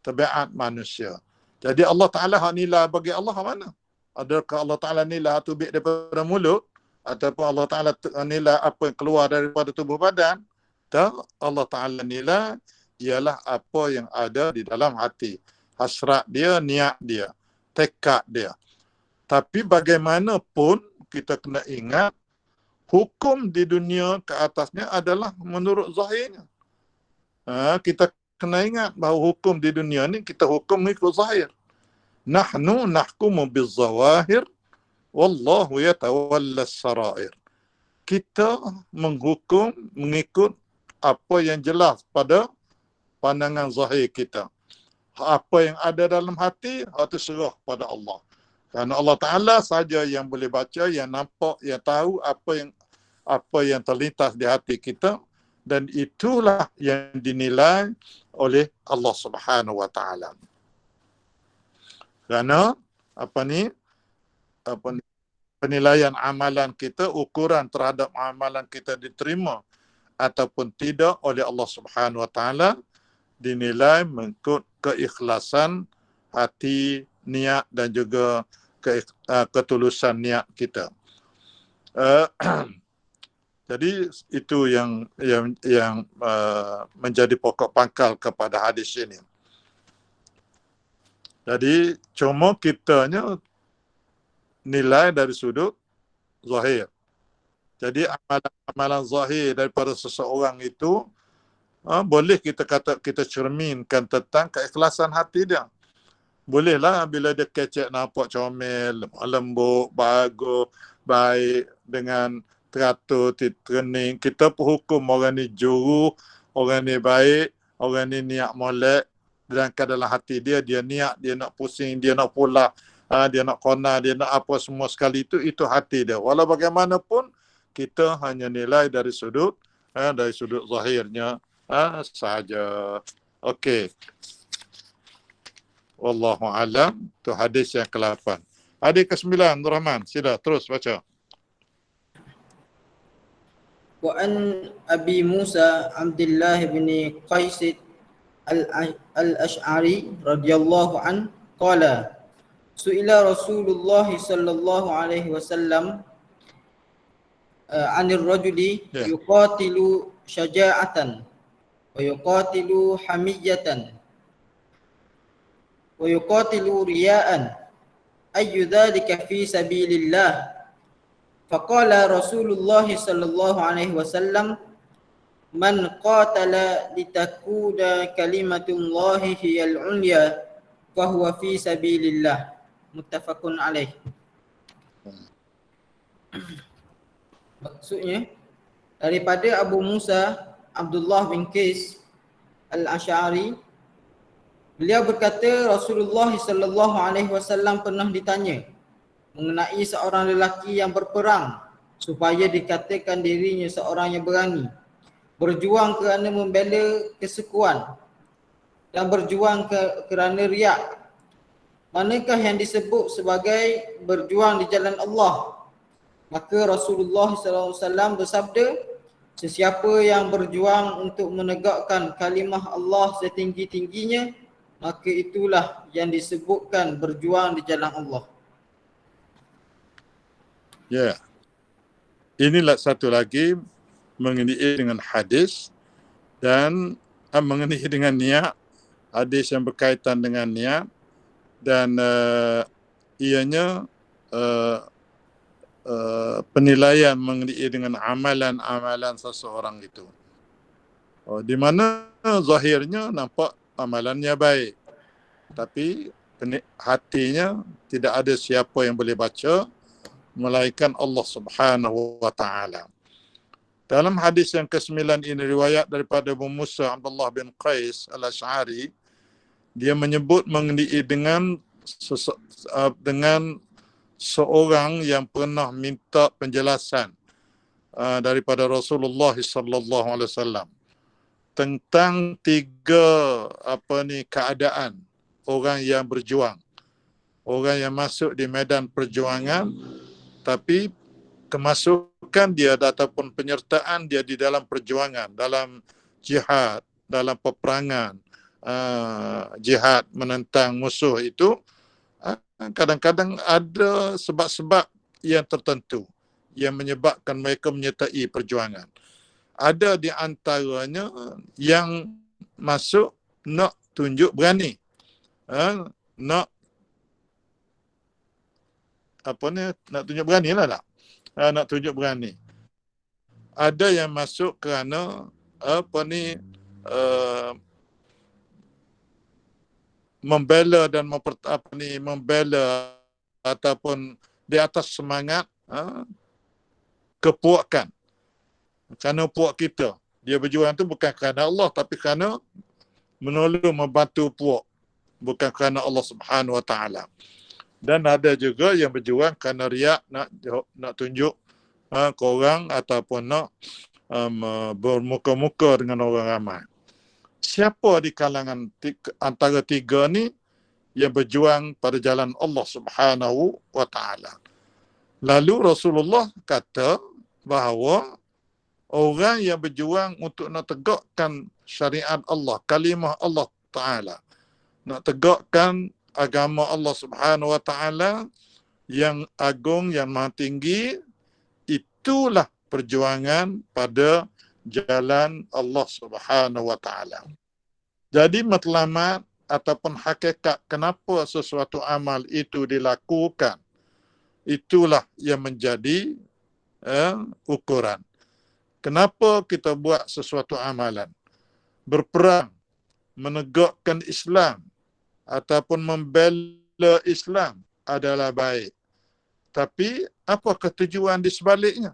tabiat manusia. Jadi Allah Ta'ala nilai bagi Allah mana? Adakah Allah Ta'ala nilai tubik daripada mulut? Ataupun Allah Ta'ala nilai apa yang keluar daripada tubuh badan? Tak, Allah Ta'ala nilai ialah apa yang ada di dalam hati. Hasrat dia, niat dia, tekad dia. Tapi bagaimanapun kita kena ingat, hukum di dunia ke atasnya adalah menurut zahirnya. Kita kena ingat bahawa hukum di dunia ni kita hukum mengikut zahir. Nahnu nahkumu bizawahir wallahu yatawalla sarair. Kita menghukum mengikut apa yang jelas pada pandangan zahir kita. Apa yang ada dalam hati, itu serah pada Allah. Kerana Allah Ta'ala saja yang boleh baca, yang nampak, yang tahu apa yang terlintas di hati kita, dan itulah yang dinilai oleh Allah Subhanahu Wa Ta'ala. Kerana penilaian amalan kita, ukuran terhadap amalan kita diterima ataupun tidak oleh Allah Subhanahu Wa Ta'ala, dinilai mengikut keikhlasan hati, niat dan juga ketulusan niat kita. Jadi itu yang menjadi pokok pangkal kepada hadis ini. Jadi cuma kitanya nilai dari sudut zahir. Jadi amalan-amalan zahir daripada seseorang itu boleh kita kata kita cerminkan tentang keikhlasan hati dia. Bolehlah bila dia kecek nampak comel, lembut, bagus, baik, dengan teratur, training. Kita pun hukum orang ni juru, orang ni baik, orang ni niat molek. Sedangkan dalam hati dia niat, dia nak pusing, dia nak pula, dia nak kona, dia nak apa semua sekali itu hati dia. Walau bagaimanapun, kita hanya nilai dari sudut zahirnya sahaja. Okey. Wallahu alam. Itu hadis yang ke-8. Hadis ke-9, Abdul Rahman. Sila terus baca. Wa an Abi Musa Abdullah bin Qais al-Ash'ari radhiyallahu an qala su'ila Rasulullah sallallahu alaihi wasallam anir rajuli yuqatilu syaja'atan wa yuqatilu hamiyatan wa yuqatilu riya'an ayyu dhalika fi sabilillah faqala Rasulullah sallallahu alaihi wasallam man qatala litakuna kalimatullahi hiyal ulya fa huwa fi sabilillah muttafaqun alaih. Maksudnya daripada Abu Musa Abdullah bin Qais al-Ash'ari, beliau berkata Rasulullah sallallahu alaihi wasallam pernah ditanya mengenai seorang lelaki yang berperang supaya dikatakan dirinya seorang yang berani, berjuang kerana membela kesukuan dan berjuang kerana riak. Manakah yang disebut sebagai berjuang di jalan Allah? Maka Rasulullah SAW bersabda, sesiapa yang berjuang untuk menegakkan kalimah Allah setinggi-tingginya, maka itulah yang disebutkan berjuang di jalan Allah. Ya. Inilah satu lagi mengenai dengan hadis dan mengenai dengan niat. Hadis yang berkaitan dengan niat dan ianya penilaian mengenai dengan amalan-amalan seseorang itu. Di mana zahirnya nampak amalannya baik, tapi hatinya tidak ada siapa yang boleh baca melainkan Allah Subhanahu wa taala. Dalam hadis yang ke-9 ini riwayat daripada Abu Musa Abdullah bin Qais al-Ash'ari, dia menyebut mengenai dengan seorang yang pernah minta penjelasan daripada Rasulullah sallallahu alaihi wasallam tentang 3 keadaan orang yang berjuang. Orang yang masuk di medan perjuangan tapi kemasukan dia ataupun penyertaan dia di dalam perjuangan, dalam jihad, dalam peperangan, jihad menentang musuh itu, kadang-kadang ada sebab-sebab yang tertentu yang menyebabkan mereka menyertai perjuangan. Ada di antaranya yang masuk nak tunjuk berani, nak tunjuk berani lah tak? Nak tunjuk berani. Ada yang masuk kerana membela dan membela ataupun di atas semangat kepuakan. Kerana puak kita. Dia berjuang tu bukan kerana Allah tapi kerana menolong membantu puak. Bukan kerana Allah Subhanahu wa taala. Dan ada juga yang berjuang kerana riak, nak tunjuk ke orang ataupun nak bermuka-muka dengan orang ramai. Siapa di kalangan antara 3 ni yang berjuang pada jalan Allah Subhanahu wa taala? Lalu Rasulullah kata bahawa orang yang berjuang untuk nak tegakkan syariat Allah, kalimah Allah Ta'ala, nak tegakkan agama Allah Subhanahu Wa Ta'ala yang agung, yang maha tinggi. Itulah perjuangan pada jalan Allah Subhanahu Wa Ta'ala. Jadi matlamat ataupun hakikat kenapa sesuatu amal itu dilakukan, itulah yang menjadi ukuran. Kenapa kita buat sesuatu amalan? Berperang, menegakkan Islam ataupun membela Islam adalah baik. Tapi apakah tujuan di sebaliknya?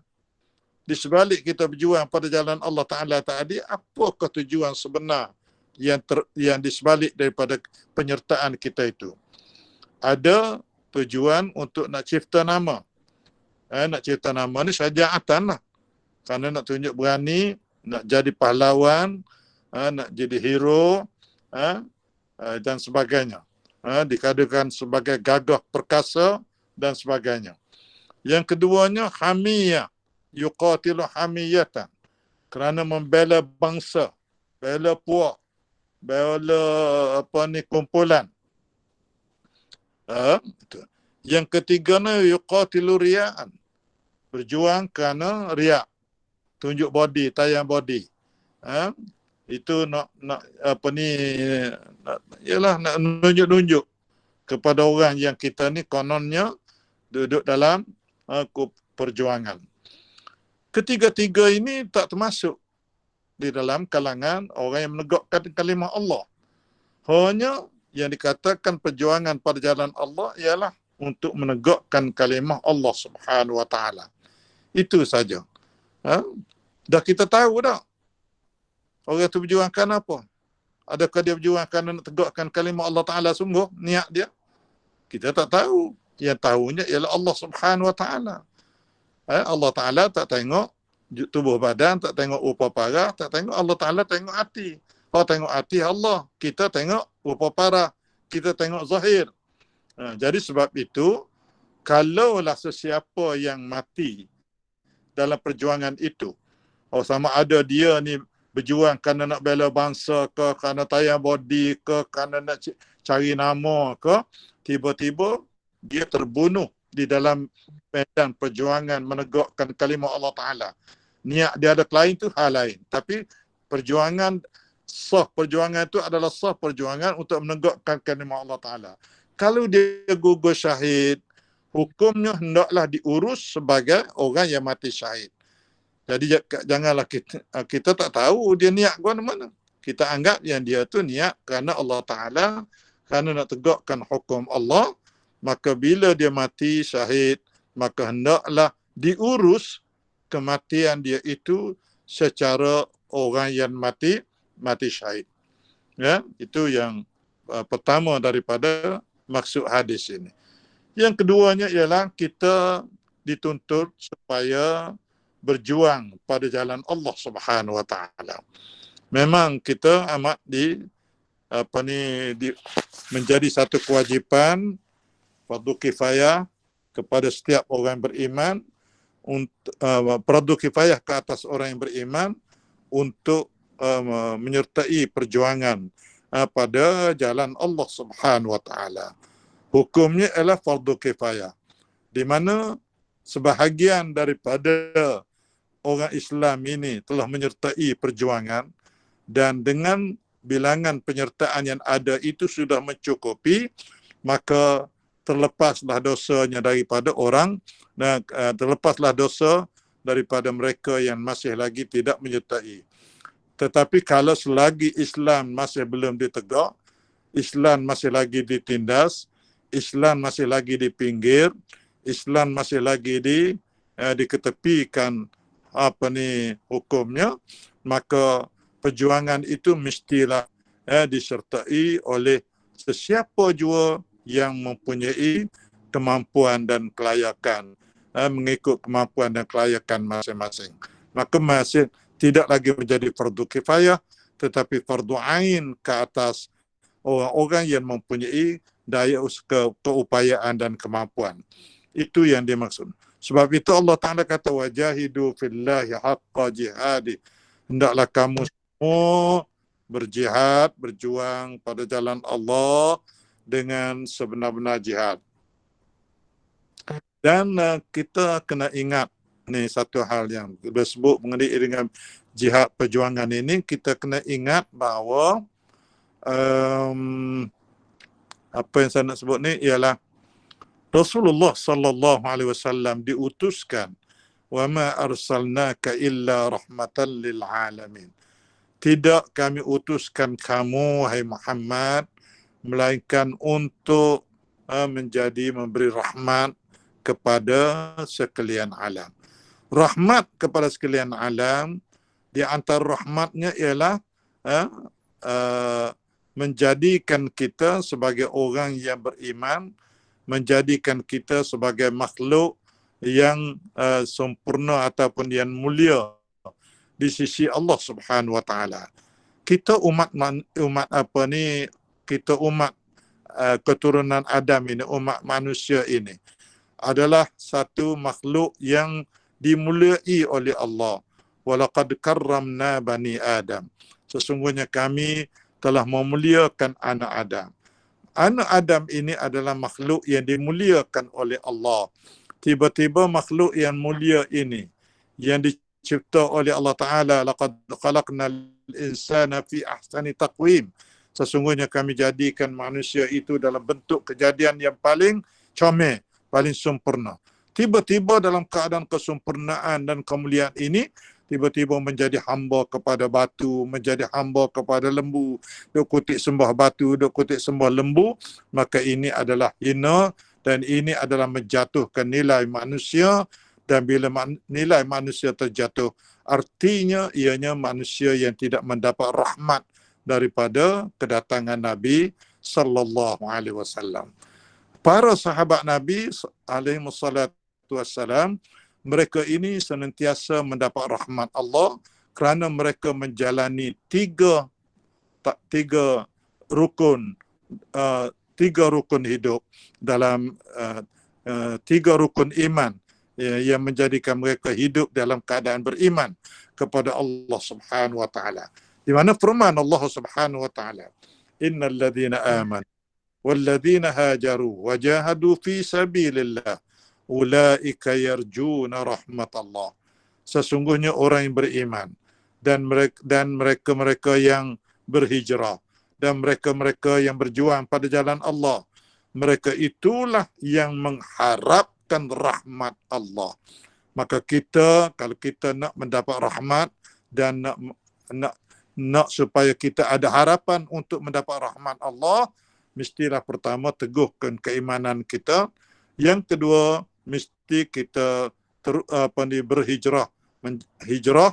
Di sebalik kita berjuang pada jalan Allah Ta'ala tadi, apakah tujuan sebenar yang di sebalik daripada penyertaan kita itu? Ada tujuan untuk nak cipta nama. Nak cipta nama ni syaja'atan lah. Kerana nak tunjuk berani, nak jadi pahlawan, nak jadi hero, dan sebagainya. Dikatakan sebagai gagah perkasa dan sebagainya. Yang keduanya, hamiyah. Yuqatilu hamiyatan. Kerana membela bangsa, bela puak, bela kumpulan. Yang ketiganya, yuqatilu riya'an. Berjuang kerana riak. Tunjuk body, tayang body. Itu nak nak nunjuk-nunjuk kepada orang yang kita ni kononnya duduk dalam perjuangan. Ketiga-tiga ini tak termasuk di dalam kalangan orang yang menegakkan kalimah Allah. Hanya yang dikatakan perjuangan pada jalan Allah ialah untuk menegakkan kalimah Allah Subhanahu Wa Ta'ala. Itu saja. Dah kita tahu dah orang itu berjuangkan apa? Adakah dia berjuangkan nak tegakkan kalimah Allah Ta'ala sungguh niat dia? Kita tak tahu. Yang tahunya ialah Allah Subhanahu Wa Ta'ala. Allah Ta'ala tak tengok tubuh badan, tak tengok rupa parah, tak tengok. Allah Ta'ala tengok hati. Kalau tengok hati Allah, kita tengok rupa parah, kita tengok zahir. Jadi sebab itu, kalaulah sesiapa yang mati dalam perjuangan itu, sama ada dia ni berjuang kerana nak bela bangsa ke, kerana tayang body ke, kerana nak cari nama ke, tiba-tiba dia terbunuh di dalam medan perjuangan menegakkan kalimah Allah Ta'ala. Niat dia ada lain tu hal lain. Tapi perjuangan itu adalah sah perjuangan untuk menegakkan kalimah Allah Ta'ala. Kalau dia gugur syahid, hukumnya hendaklah diurus sebagai orang yang mati syahid. Jadi janganlah kita tak tahu dia niat ke mana. Kita anggap yang dia tu niat kerana Allah Ta'ala, kerana nak tegakkan hukum Allah. Maka bila dia mati syahid, maka hendaklah diurus kematian dia itu secara orang yang mati syahid. Ya, itu yang pertama daripada maksud hadis ini. Yang keduanya ialah kita dituntut supaya berjuang pada jalan Allah Subhanahu Wa Ta'ala. Memang kita amat menjadi satu kewajipan fardu kifayah kepada setiap orang beriman, fardu kifayah ke atas orang yang beriman untuk menyertai perjuangan pada jalan Allah Subhanahu Wa Ta'ala. Hukumnya ialah fardu kifayah, di mana sebahagian daripada orang Islam ini telah menyertai perjuangan, dan dengan bilangan penyertaan yang ada itu sudah mencukupi, maka terlepaslah dosanya daripada orang, dan terlepaslah dosa daripada mereka yang masih lagi tidak menyertai. Tetapi kalau selagi Islam masih belum ditegak, Islam masih lagi ditindas, Islam masih lagi dipinggir, Islam masih lagi diketepikan hukumnya, maka perjuangan itu mestilah disertai oleh sesiapa jua yang mempunyai kemampuan dan kelayakan, mengikut kemampuan dan kelayakan masing-masing. Maka masih tidak lagi menjadi fardu kifayah, tetapi fardu ain ke atas orang-orang yang mempunyai daya keupayaan dan kemampuan. Itu yang dimaksud. Sebab itu Allah Ta'ala kata wajahidu fillahi haqqa jihadi. Hendaklah kamu semua berjihad, berjuang pada jalan Allah dengan sebenar-benar jihad. Dan kita kena ingat ni satu hal yang disebut mengenai dengan jihad perjuangan ini, kita kena ingat bahawa apa yang saya nak sebut ni ialah Rasulullah sallallahu alaihi wasallam diutuskan, wa ma arsalnaka illa rahmatan lil alamin. Tidak kami utuskan kamu wahai Muhammad melainkan untuk menjadi memberi rahmat kepada sekalian alam. Rahmat kepada sekalian alam, di antara rahmatnya ialah menjadikan kita sebagai orang yang beriman, menjadikan kita sebagai makhluk yang sempurna ataupun yang mulia di sisi Allah Subhanahu wa taala. Kita umat apa ni? Kita umat keturunan Adam ini, umat manusia ini adalah satu makhluk yang dimuliai oleh Allah. Walaqad karramna bani Adam. Sesungguhnya kami telah memuliakan anak Adam. Anak Adam ini adalah makhluk yang dimuliakan oleh Allah. Tiba-tiba makhluk yang mulia ini, yang dicipta oleh Allah Ta'ala, laqad khalaqnal insana fi ahsani taqwim. Sesungguhnya kami jadikan manusia itu dalam bentuk kejadian yang paling comel, paling sempurna. Tiba-tiba dalam keadaan kesempurnaan dan kemuliaan ini, tiba-tiba menjadi hamba kepada batu, menjadi hamba kepada lembu, duk kutik sembah batu, duk kutik sembah lembu, maka ini adalah hina dan ini adalah menjatuhkan nilai manusia. Dan bila nilai manusia terjatuh, artinya ianya manusia yang tidak mendapat rahmat daripada kedatangan Nabi sallallahu alaihi wasallam. Para sahabat Nabi alaihi wassalam, mereka ini senantiasa mendapat rahmat Allah kerana mereka menjalani tiga rukun hidup dalam tiga rukun iman yang menjadikan mereka hidup dalam keadaan beriman kepada Allah Subhanahu wa taala. Di mana firman Allah Subhanahu wa taala, innal ladzina amanu wal ladzina hajaru wajahadu fi sabilillah ulaika yarjuna rahmatallah. Sesungguhnya orang yang beriman dan mereka yang berhijrah dan mereka yang berjuang pada jalan Allah, mereka itulah yang mengharapkan rahmat Allah. Maka kita, kalau kita nak mendapat rahmat dan nak supaya kita ada harapan untuk mendapat rahmat Allah, mestilah pertama teguhkan keimanan kita. Yang kedua, mesti kita berhijrah, hijrah,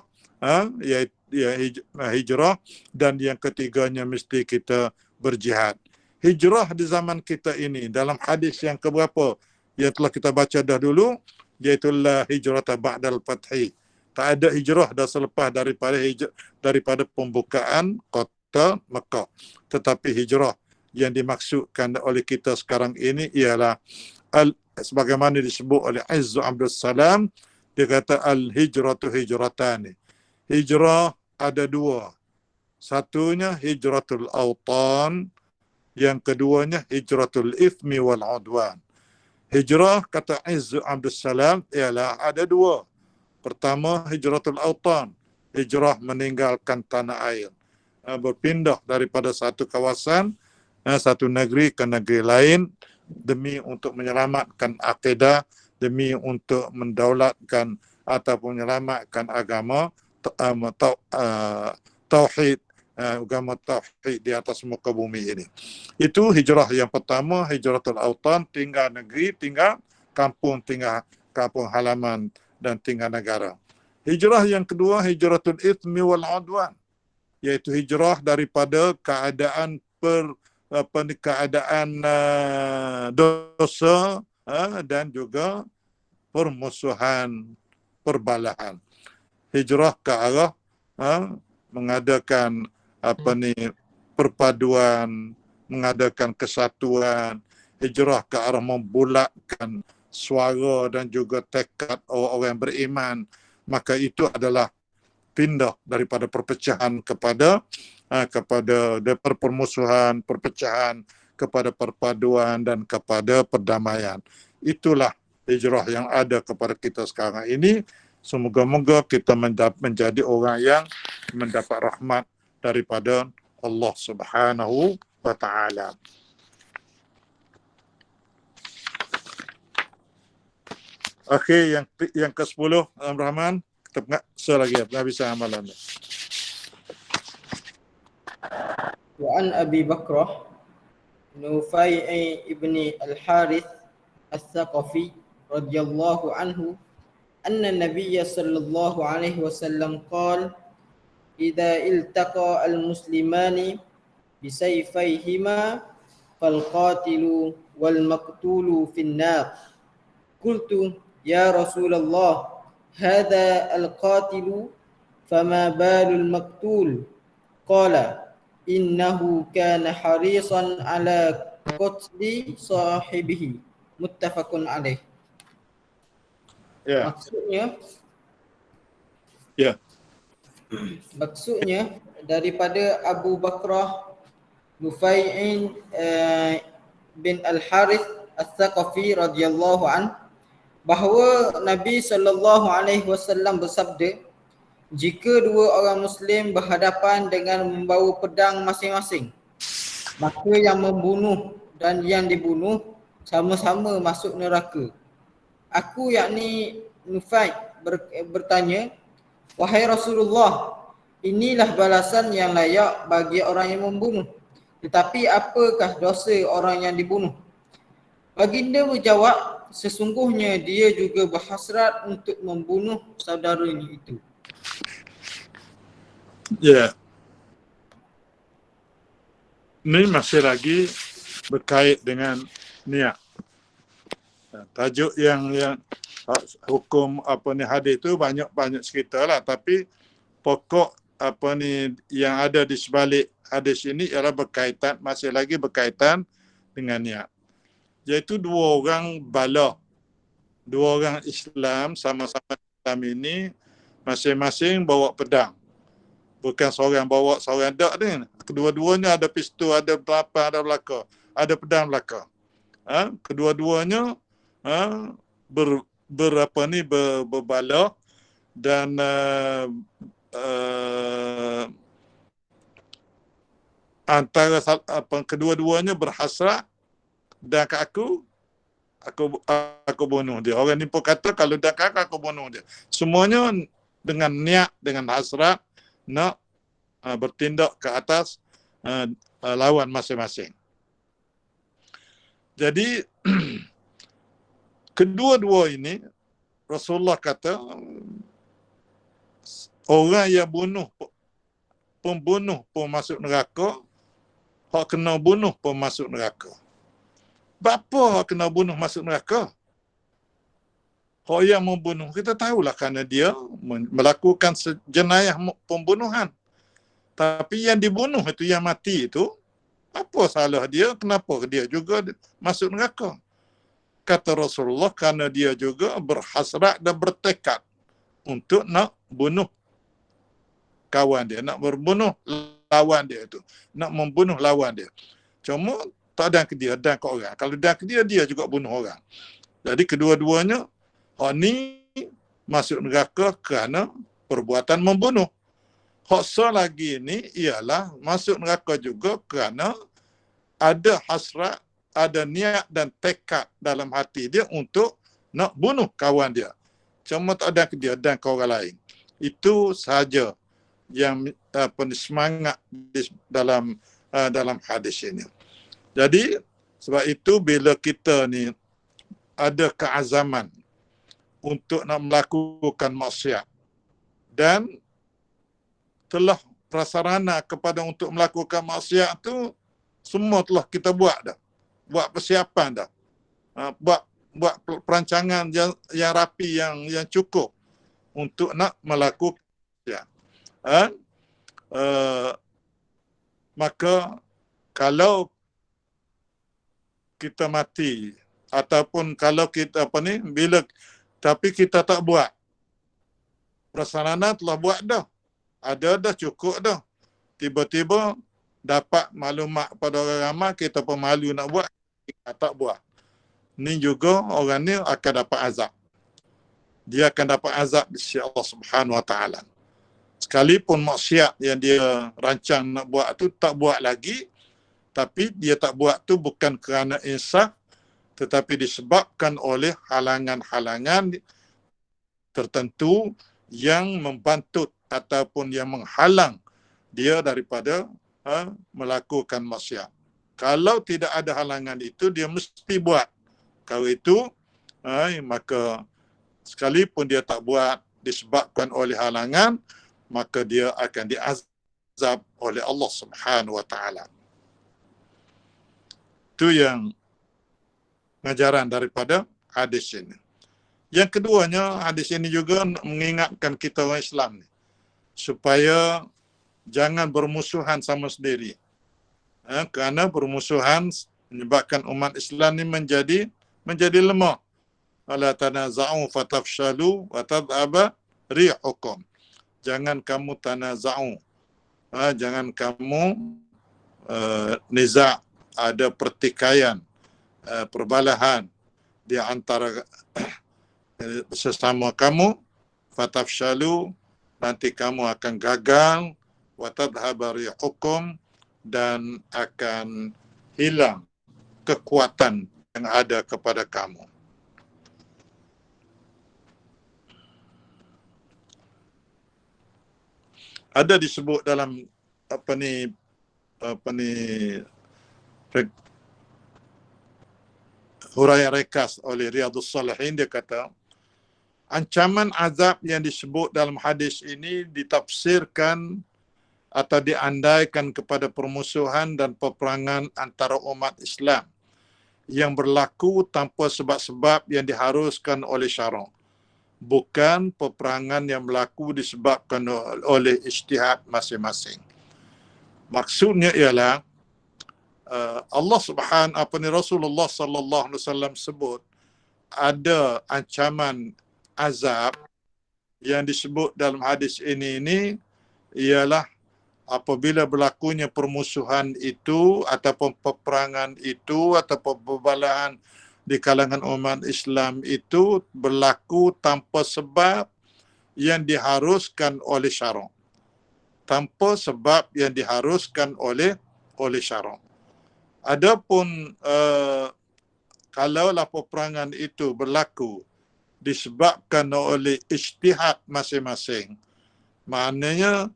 dan yang ketiganya mesti kita berjihad. Hijrah di zaman kita ini dalam hadis yang keberapa yang telah kita baca dah dulu, iaitu la hijrata ba'dal fathi. Tak ada hijrah dah selepas daripada pembukaan kota Mekah. Tetapi hijrah yang dimaksudkan oleh kita sekarang ini ialah sebagaimana disebut oleh Izzu Abdul Salam, dia kata al-hijratu hijratani. Hijrah ada dua. Satunya hijratul awtan, yang keduanya hijratul ithmi wal udwan. Hijrah, kata Izzu Abdul Salam, ialah ada dua. Pertama, hijratul awtan, hijrah meninggalkan tanah air, berpindah daripada satu kawasan, satu negeri ke negeri lain, demi untuk menyelamatkan akidah, demi untuk mendaulatkan ataupun menyelamatkan agama tauhid, agama tauhid di atas muka bumi ini. Itu hijrah yang pertama, hijratul awtan, tinggal negeri, tinggal kampung halaman dan tinggal negara. Hijrah yang kedua, hijratul ithmi wal udwan, iaitu hijrah daripada keadaan dosa dan juga permusuhan, perbalahan. Hijrah ke arah mengadakan perpaduan, mengadakan kesatuan. Hijrah ke arah membulatkan suara dan juga tekad orang-orang beriman, maka itu adalah pindah daripada perpecahan kepada permusuhan, perpecahan kepada perpaduan dan kepada perdamaian. Itulah hijrah yang ada kepada kita sekarang ini. Semoga-moga kita menjadi orang yang mendapat rahmat daripada Allah Subhanahu wa taala. Okey, yang ke-10 Rahman, kita lagi habis amalan. Wa an Abi Bakrah Nufai' ibni Al-Harith Al-Thaqafi radhiyallahu anhu anna Nabiyya sallallahu alaihi wasallam qala idza iltaqa al-muslimani bisayfayhima fal qatilu wal maqtulu fin nar. Qultu ya Rasulullah hadha al-qatilu fama balul maqtul? Qala innahu kana harisan ala qatli sahibihi. Muttafaqun alaih. Ya. Maksudnya daripada Abu Bakrah Nufai' bin Al-Harith Al-Thaqafi radhiyallahu an, bahawa Nabi sallallahu alaihi wasallam bersabda, jika dua orang Muslim berhadapan dengan membawa pedang masing-masing, maka yang membunuh dan yang dibunuh sama-sama masuk neraka. Aku yakni Nufai bertanya, wahai Rasulullah, inilah balasan yang layak bagi orang yang membunuh. Tetapi apakah dosa orang yang dibunuh? Baginda menjawab, sesungguhnya dia juga berhasrat untuk membunuh saudaranya itu. Ya. Ini masih lagi berkait dengan niat. Tajuk yang hukum hadis itu banyak cerita lah, tapi pokok yang ada di sebalik hadis ini ialah masih lagi berkaitan dengan niat. Iaitu dua orang Islam sama-sama Islam ini masing-masing bawa pedang. Bukan seorang bawa, seorang tak ni. Kedua-duanya ada pistol, ada pelapar, ada belaka, ada pedang belaka. Kedua-duanya berbala dan antara kedua-duanya berhasrat, dan aku bunuh dia. Orang ni pun kata kalau dah aku bunuh dia. Semuanya dengan niat, dengan hasrat nak bertindak ke atas lawan masing-masing. Jadi kedua-dua ini Rasulullah kata orang yang pembunuh pun masuk neraka, hak kena bunuh pun masuk neraka. Bapa hak kena bunuh masuk neraka? Hak yang membunuh kita tahulah kerana dia melakukan jenayah pembunuhan. Tapi yang dibunuh itu, yang mati itu, apa salah dia? Kenapa dia juga masuk neraka? Kata Rasulullah, kerana dia juga berhasrat dan bertekad untuk nak bunuh kawan dia, nak berbunuh lawan dia itu, nak membunuh lawan dia. Cuma tak ada ke dia, dan ke orang. Kalau dan ke dia, dia juga bunuh orang. Jadi kedua-duanya ni masuk neraka kerana perbuatan membunuh. Hak lagi ni ialah masuk neraka juga kerana ada hasrat, ada niat dan tekad dalam hati dia untuk nak bunuh kawan dia. Cuma tak ada ke dia dan ke orang lain. Itu sahaja yang semangat dalam hadis ini. Jadi sebab itu bila kita ni ada keazaman untuk nak melakukan maksiat dan telah prasarana kepada untuk melakukan maksiat tu semua telah kita buat dah. Buat persiapan dah. Buat perancangan yang rapi, yang cukup untuk nak melakukan maksiat. Maka kalau kita mati ataupun kalau kita tapi kita tak buat. Prasarana telah buat dah. Ada dah, cukup dah. Tiba-tiba dapat maklumat pada orang ramai, kita pun malu nak buat, kita tak buat. Ni juga orang ni akan dapat azab. Dia akan dapat azab di sisi Allah Subhanahu Wa Taala. Sekalipun maksiat yang dia rancang nak buat tu tak buat lagi, tapi dia tak buat tu bukan kerana insaf, tetapi disebabkan oleh halangan-halangan tertentu yang membantut ataupun yang menghalang dia daripada melakukan maksiat. Kalau tidak ada halangan itu, dia mesti buat. Kalau itu, maka sekalipun dia tak buat disebabkan oleh halangan, maka dia akan diazab oleh Allah Subhanahu Wa Taala. Itu yang pengajaran daripada hadis ini. Yang keduanya, hadis ini juga mengingatkan kita orang Islam ni, supaya jangan bermusuhan sama sendiri. Kerana bermusuhan menyebabkan umat Islam ni menjadi lemah. Wala tanaza'u fatafshalu wa tadhaba rihukum. Jangan kamu tanaza'u. Jangan kamu niza', ada pertikaian, perbalahan di antara sesama kamu, fatafshalu, nanti kamu akan gagal, wa tadhaba rihukum, dan akan hilang kekuatan yang ada kepada kamu. Ada disebut dalam huraian rekas oleh Riyadhus Salihin, dia kata ancaman azab yang disebut dalam hadis ini ditafsirkan atau diandaikan kepada permusuhan dan peperangan antara umat Islam yang berlaku tanpa sebab-sebab yang diharuskan oleh syarak. Bukan peperangan yang berlaku disebabkan oleh ijtihad masing-masing. Maksudnya ialah Allah Rasulullah sallallahu alaihi wasallam sebut ada ancaman azab yang disebut dalam hadis ini ialah apabila berlakunya permusuhan itu ataupun peperangan itu ataupun perbalahan di kalangan umat Islam itu berlaku tanpa sebab yang diharuskan oleh syarak. Tanpa sebab yang diharuskan oleh syarak. Adapun kalaulah peperangan itu berlaku disebabkan oleh ijtihad masing-masing, maknanya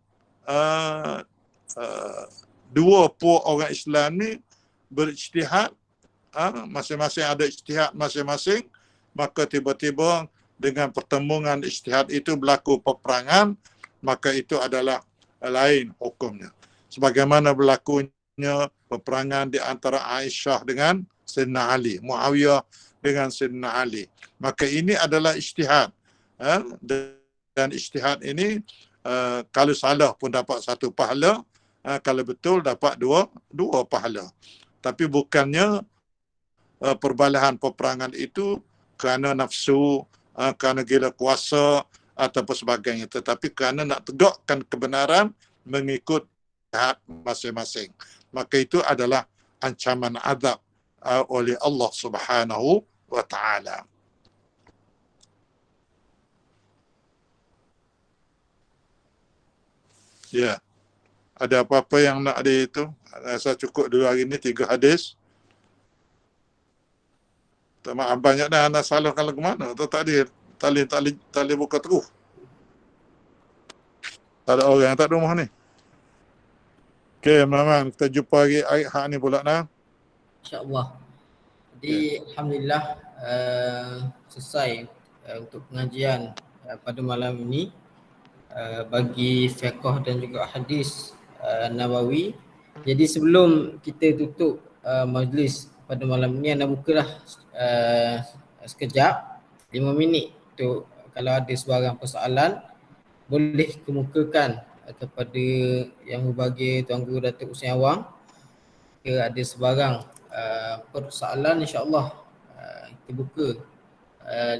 dua puak orang Islam ni berijtihad, masing-masing ada ijtihad masing-masing, maka tiba-tiba dengan pertemuan ijtihad itu berlaku peperangan, maka itu adalah lain hukumnya. Sebagaimana berlakunya peperangan di antara Aisyah dengan Sayyidina Ali, Muawiyah dengan Sayyidina Ali. Maka ini adalah ijtihad. Dan ijtihad ini kalau salah pun dapat satu pahala, kalau betul dapat dua pahala. Tapi bukannya perbalahan peperangan itu kerana nafsu, kerana gila kuasa ataupun sebagainya, tetapi kerana nak tegakkan kebenaran mengikut hak masing-masing. Maka itu adalah ancaman azab oleh Allah Subhanahu wa Ta'ala. Ya. Ada apa-apa yang nak ada itu? Saya cukup dulu hari ini 3 hadis. Maaf banyak dah anda salah kalau ke mana. Atau tak ada tali buka terus. Tak ada orang yang tak ada rumah ni. Okey, Maman, kita jumpa hari ni pula nah. InsyaAllah. Jadi alhamdulillah selesai untuk pengajian pada malam ini bagi fiqh dan juga hadis Nawawi. Jadi sebelum kita tutup majlis pada malam ini, anda bukalah sekejap 5 minit untuk kalau ada sebarang persoalan boleh kemukakan kepada yang berbagi Tuan Guru Datuk Hussein Awang. Jika ada sebarang persoalan, insya-Allah kita buka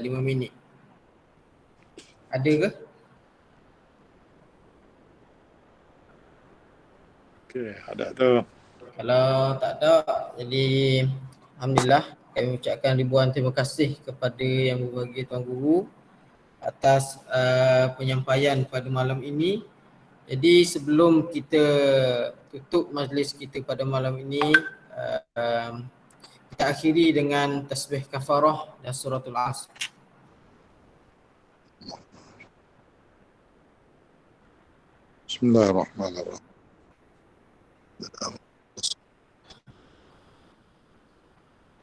5 minit. Ada ke? Okey, ada tu. Kalau tak ada, jadi alhamdulillah kami ucapkan ribuan terima kasih kepada yang berbagi Tuan Guru atas penyampaian pada malam ini. Jadi sebelum kita tutup majlis kita pada malam ini, kita akhiri dengan tasbih kafarah dan suratul Asr. Bismillahirrahmanirrahim.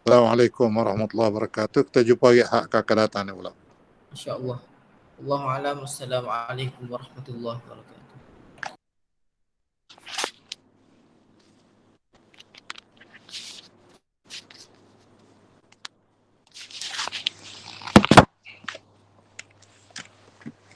Assalamualaikum warahmatullahi wabarakatuh. Kita jumpa lagi hak kakak datang ni pula. InsyaAllah. Allahu a'lam. Assalamualaikum warahmatullahi wabarakatuh.